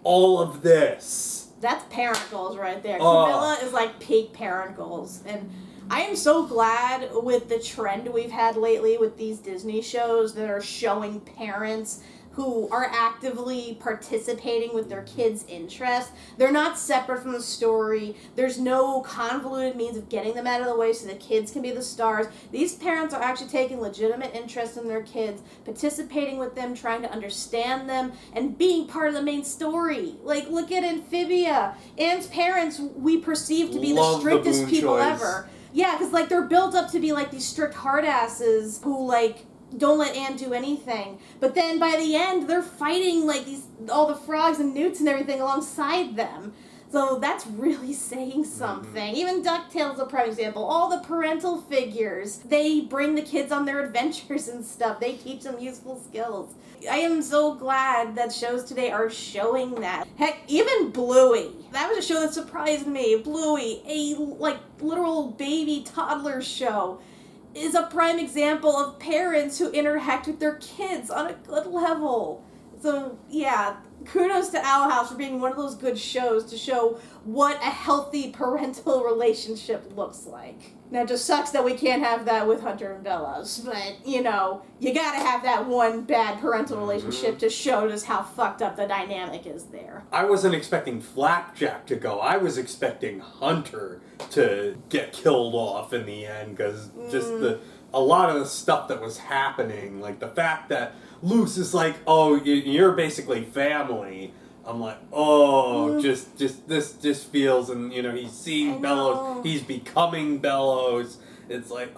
all of this. That's parent goals right there. Camilla is like peak parent goals. And I am so glad with the trend we've had lately with these Disney shows that are showing parents who are actively participating with their kids' interests. They're not separate from the story. There's no convoluted means of getting them out of the way so the kids can be the stars. These parents are actually taking legitimate interest in their kids, participating with them, trying to understand them, and being part of the main story. Like, look at Amphibia. Anne's parents we perceive to be the strictest people ever. Yeah, because, like, they're built up to be, like, these strict hard-asses who, like, don't let Anne do anything. But then by the end, they're fighting, like, all the frogs and newts and everything alongside them. So that's really saying something. Even Ducktales is a prime example. All the parental figures, they bring the kids on their adventures and stuff. They teach them useful skills. I am so glad that shows today are showing that. Heck, even Bluey. That was a show that surprised me. Bluey, a, like, literal baby toddler show. is a prime example of parents who interact with their kids on a good level. So, yeah, kudos to Owl House for being one of those good shows to show what a healthy parental relationship looks like. Now, it just sucks that we can't have that with Hunter and Bellows, but, you gotta have that one bad parental relationship to show just how fucked up the dynamic is there. I wasn't expecting Flapjack to go. I was expecting Hunter to get killed off in the end, because just a lot of the stuff that was happening, like the fact that Luce is like, oh, you're basically family. I'm like, this just feels, and he's seeing Bellows, he's becoming Bellows. It's like,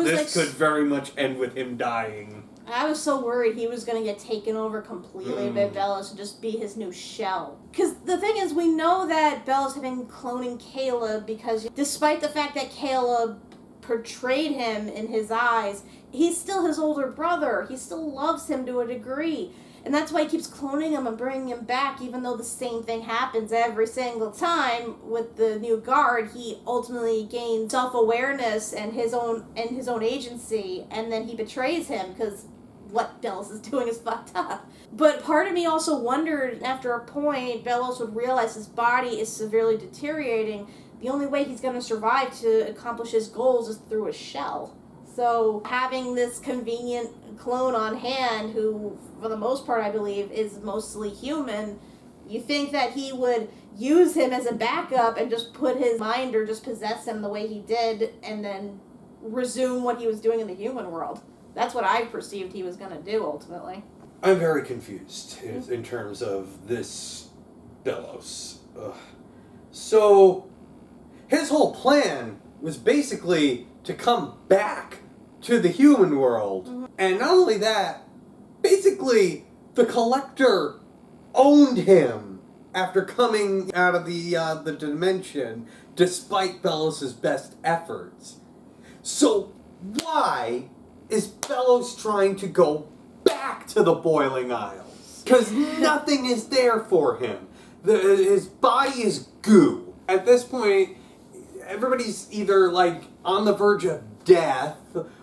this could very much end with him dying. I was so worried he was going to get taken over completely by Bellows and just be his new shell. Because the thing is, we know that Bellows had been cloning Caleb because despite the fact that Caleb portrayed him in his eyes, he's still his older brother. He still loves him to a degree. And that's why he keeps cloning him and bringing him back, even though the same thing happens every single time with the new guard. He ultimately gains self-awareness and his own agency, and then he betrays him because what Bellows is doing is fucked up. But part of me also wondered, after a point, Bellows would realize his body is severely deteriorating. The only way he's going to survive to accomplish his goals is through a shell. So having this convenient clone on hand, who for the most part I believe is mostly human, you think that he would use him as a backup and just put his mind or just possess him the way he did and then resume what he was doing in the human world. That's what I perceived he was going to do ultimately. I'm very confused in terms of this Bellows. So his whole plan was basically to come back to the human world. And not only that, basically the Collector owned him after coming out of the dimension, despite Bellows' best efforts. So why is Bellows trying to go back to the Boiling Isles? Because nothing is there for him. His body is goo. At this point, everybody's either like on the verge of death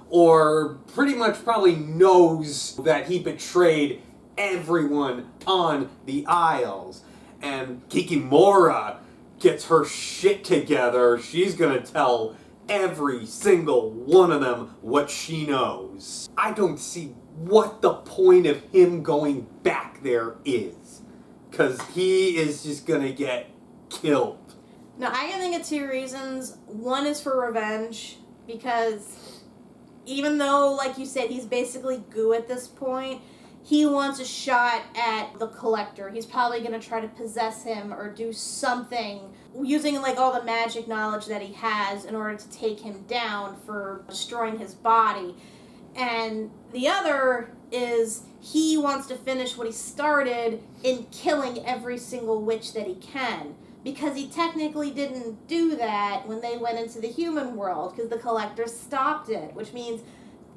or pretty much probably knows that he betrayed everyone on the Isles. And Kikimora gets her shit together. She's gonna tell every single one of them what she knows. I don't see what the point of him going back there is. Because he is just gonna get killed. Now, I can think of two reasons. One is for revenge, because even though, like you said, he's basically goo at this point, he wants a shot at the Collector. He's probably going to try to possess him or do something using like all the magic knowledge that he has in order to take him down for destroying his body. And the other is he wants to finish what he started in killing every single witch that he can. Because he technically didn't do that when they went into the human world, because the Collector stopped it, which means,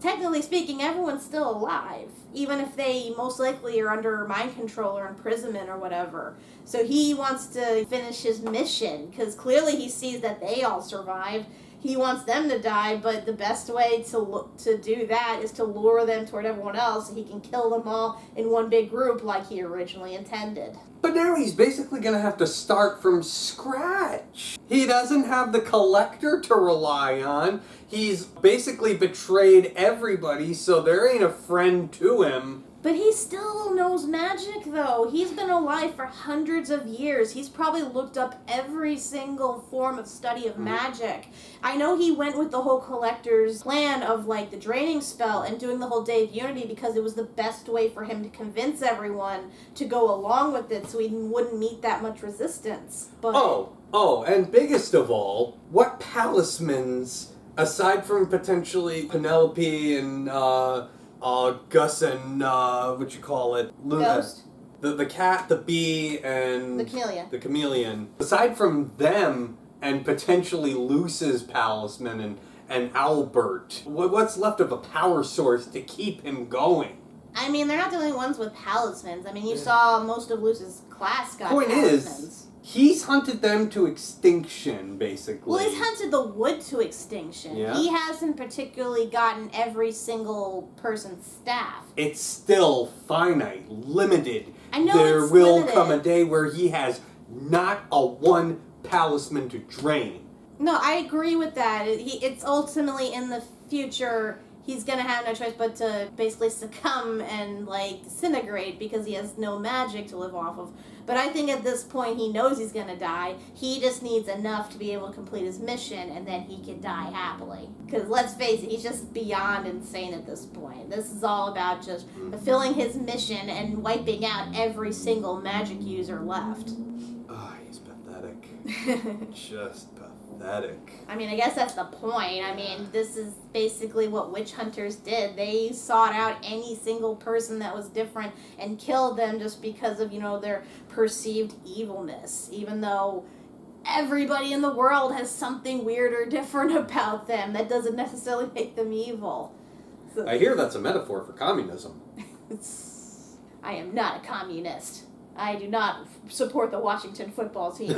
technically speaking, everyone's still alive, even if they most likely are under mind control or imprisonment or whatever. So he wants to finish his mission, because clearly he sees that they all survived. He wants them to die, but the best way to do that is to lure them toward everyone else so he can kill them all in one big group like he originally intended. But now he's basically going to have to start from scratch. He doesn't have the Collector to rely on. He's basically betrayed everybody, so there ain't a friend to him. But he still knows magic, though. He's been alive for hundreds of years. He's probably looked up every single form of study of magic. I know he went with the whole Collector's plan of, like, the draining spell and doing the whole Day of Unity because it was the best way for him to convince everyone to go along with it so he wouldn't meet that much resistance. But and biggest of all, what talismans, aside from potentially Penelope and, Gus and, Luna. Ghost. The cat, the bee, and... The chameleon. Aside from them, and potentially Luce's talisman and Albert, what's left of a power source to keep him going? I mean, they're not the only ones with talismans. I mean, you saw most of Luce's class got Point talismans. He's hunted them to extinction, basically. Well, he's hunted the wood to extinction. Yeah. He hasn't particularly gotten every single person's staff. It's still finite, limited. I know there it's will limited. come a day where he has not a one talisman to drain. No, I agree with that. It's ultimately in the future, he's gonna have no choice but to basically succumb and, like, disintegrate because he has no magic to live off of. But I think at this point he knows he's gonna die. He just needs enough to be able to complete his mission, and then he can die happily. Because let's face it, he's just beyond insane at this point. This is all about just fulfilling his mission and wiping out every single magic user left. Ah, he's pathetic. Just pathetic. I mean, I guess that's the point. I mean, this is basically what witch hunters did. They sought out any single person that was different and killed them just because of, their perceived evilness. Even though everybody in the world has something weird or different about them, that doesn't necessarily make them evil. So, I hear that's a metaphor for communism. I am not a communist. I do not support the Washington football team.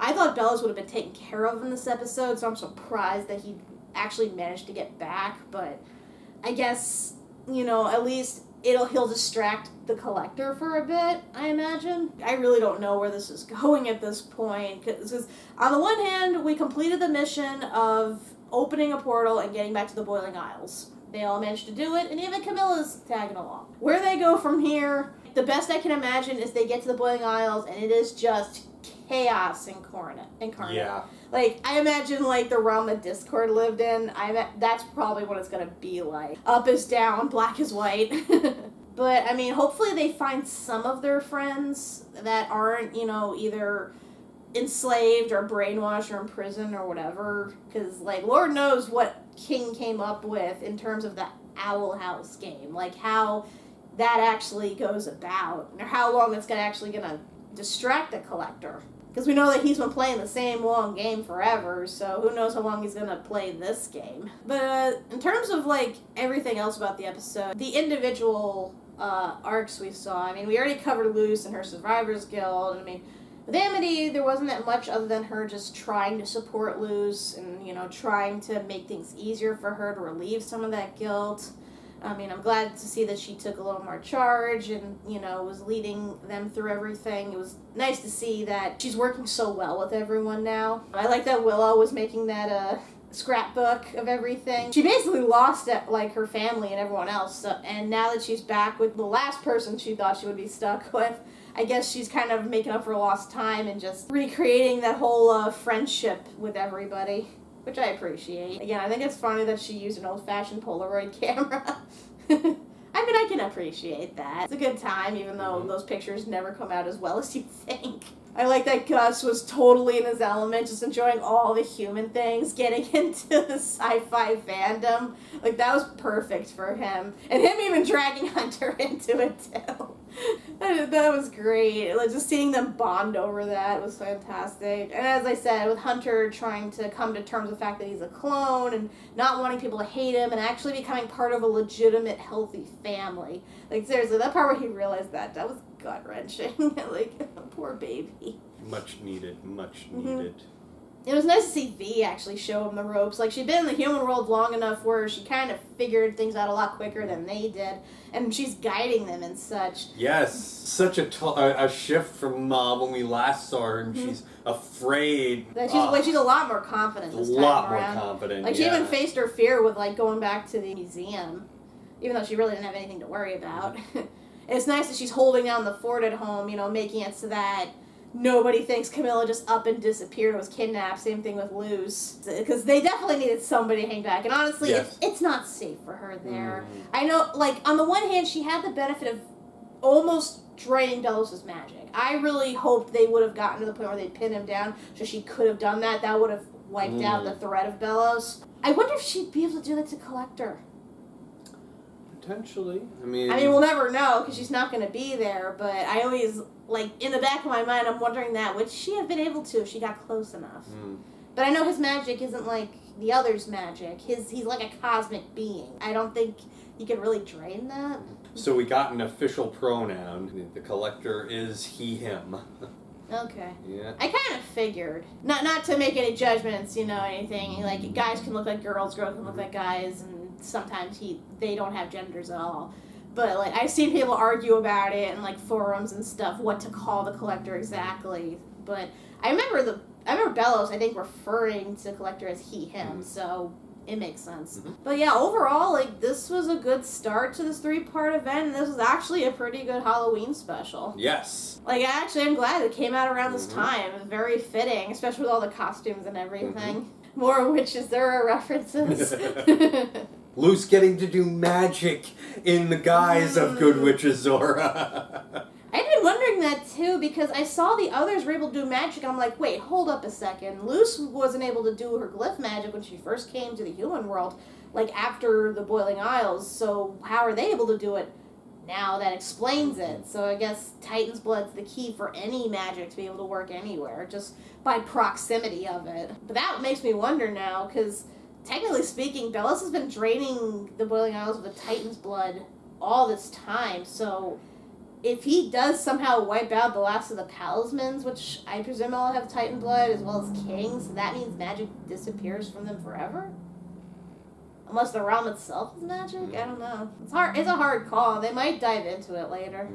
I thought Bellows would have been taken care of in this episode, so I'm surprised that he actually managed to get back, but I guess, at least he'll distract the Collector for a bit, I imagine. I really don't know where this is going at this point, because on the one hand, we completed the mission of opening a portal and getting back to the Boiling Isles. They all managed to do it, and even Camilla's tagging along. Where they go from here, the best I can imagine is they get to the Boiling Isles, and it is just chaos incarnate. Yeah. Like, I imagine, the realm that Discord lived in, that's probably what it's gonna be like. Up is down, black is white. But, I mean, hopefully they find some of their friends that aren't, either enslaved or brainwashed or in prison or whatever. Because, Lord knows what King came up with in terms of the Owl House game. Like, how that actually goes about. Or how long it's gonna distract the Collector. Because we know that he's been playing the same long game forever, so who knows how long he's going to play this game. But in terms of, everything else about the episode, the individual arcs we saw, I mean, we already covered Luce and her Survivors Guild. I mean, with Amity, there wasn't that much other than her just trying to support Luce and, trying to make things easier for her to relieve some of that guilt. I mean, I'm glad to see that she took a little more charge and, was leading them through everything. It was nice to see that she's working so well with everyone now. I like that Willow was making that scrapbook of everything. She basically lost her family and everyone else, and now that she's back with the last person she thought she would be stuck with, I guess she's kind of making up for lost time and just recreating that whole friendship with everybody. Which I appreciate. Again, I think it's funny that she used an old-fashioned Polaroid camera. I mean, I can appreciate that. It's a good time, even though those pictures never come out as well as you think. I like that Gus was totally in his element, just enjoying all the human things, getting into the sci-fi fandom. That was perfect for him. And him even dragging Hunter into it, too. That was great. Just seeing them bond over that was fantastic. And as I said, with Hunter trying to come to terms with the fact that he's a clone and not wanting people to hate him and actually becoming part of a legitimate, healthy family. Seriously, that part where he realized that was gut-wrenching. Poor baby. Much needed, much needed. It was nice to see V actually show him the ropes. She'd been in the human world long enough where she kind of figured things out a lot quicker than they did. And she's guiding them and such. Yes, such a shift from when we last saw her, and she's afraid. She's a lot more confident this time around. A lot more confident, She even faced her fear with, going back to the museum. Even though she really didn't have anything to worry about. It's nice that she's holding down the fort at home, making it so that nobody thinks Camilla just up and disappeared or was kidnapped. Same thing with Luce. Because they definitely needed somebody to hang back. And honestly, yes. it's not safe for her there. I know, on the one hand, she had the benefit of almost draining Delos' magic. I really hoped they would have gotten to the point where they'd pin him down so she could have done that. That would have wiped out the threat of Belos. I wonder if she'd be able to do that to Collector. Potentially. I mean, we'll never know because she's not going to be there, but I always, in the back of my mind, I'm wondering that. Would she have been able to if she got close enough? But I know his magic isn't, the other's magic. He's like a cosmic being. I don't think you can really drain that. So we got an official pronoun. The Collector is he, him. Okay. Yeah. I kind of figured. Not to make any judgments, anything. Like, guys can look like girls can look like guys, and sometimes they don't have genders at all. But, like, I've seen people argue about it in, like, forums and stuff, what to call the Collector exactly. But I remember Bellows, I think, referring to Collector as he, him, so it makes sense. But yeah, overall, like, this was a good start to this 3-part event, and this was actually a pretty good Halloween special. Yes. Like, I'm glad it came out around this time. It was very fitting, especially with all the costumes and everything. More witches, there are references. Luce getting to do magic in the guise of Good Witch Zora. I've been wondering that too, because I saw the others were able to do magic. I'm like, wait, hold up a second. Luce wasn't able to do her glyph magic when she first came to the human world, like after the Boiling Isles. So how are they able to do it now? That explains it. So I guess Titan's Blood's the key for any magic to be able to work anywhere, just by proximity of it. But that makes me wonder now, because technically speaking, Bellows has been draining the Boiling Isles with Titan's Blood all this time, so if he does somehow wipe out the last of the talismans, which I presume all have Titan blood as well as kings, that means magic disappears from them forever? Unless the realm itself is magic? I don't know. It's a hard call. They might dive into it later.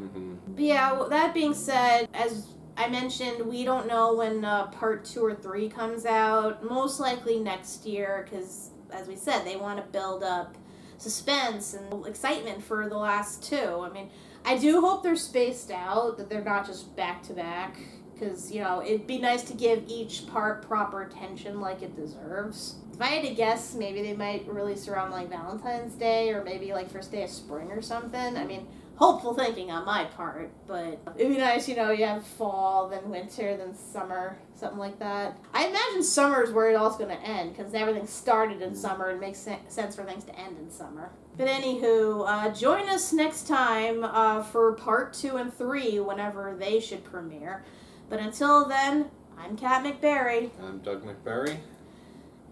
But yeah, that being said, as I mentioned, we don't know when part 2 or 3 comes out. Most likely next year, because, as we said, they want to build up suspense and excitement for the last 2. I mean, I do hope they're spaced out, that they're not just back-to-back, because, it'd be nice to give each part proper attention like it deserves. If I had to guess, maybe they might release around, like, Valentine's Day, or maybe, like, first day of spring or something. I mean, hopeful thinking on my part, but it'd be nice, you have fall, then winter, then summer, something like that. I imagine summer is where it all's going to end, because everything started in summer, and it makes sense for things to end in summer. But anywho, join us next time for part 2 and 3, whenever they should premiere. But until then, I'm Kat McBarry. I'm Doug McBarry.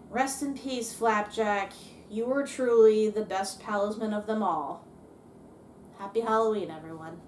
Rest in peace, Flapjack. You were truly the best talisman of them all. Happy Halloween, everyone.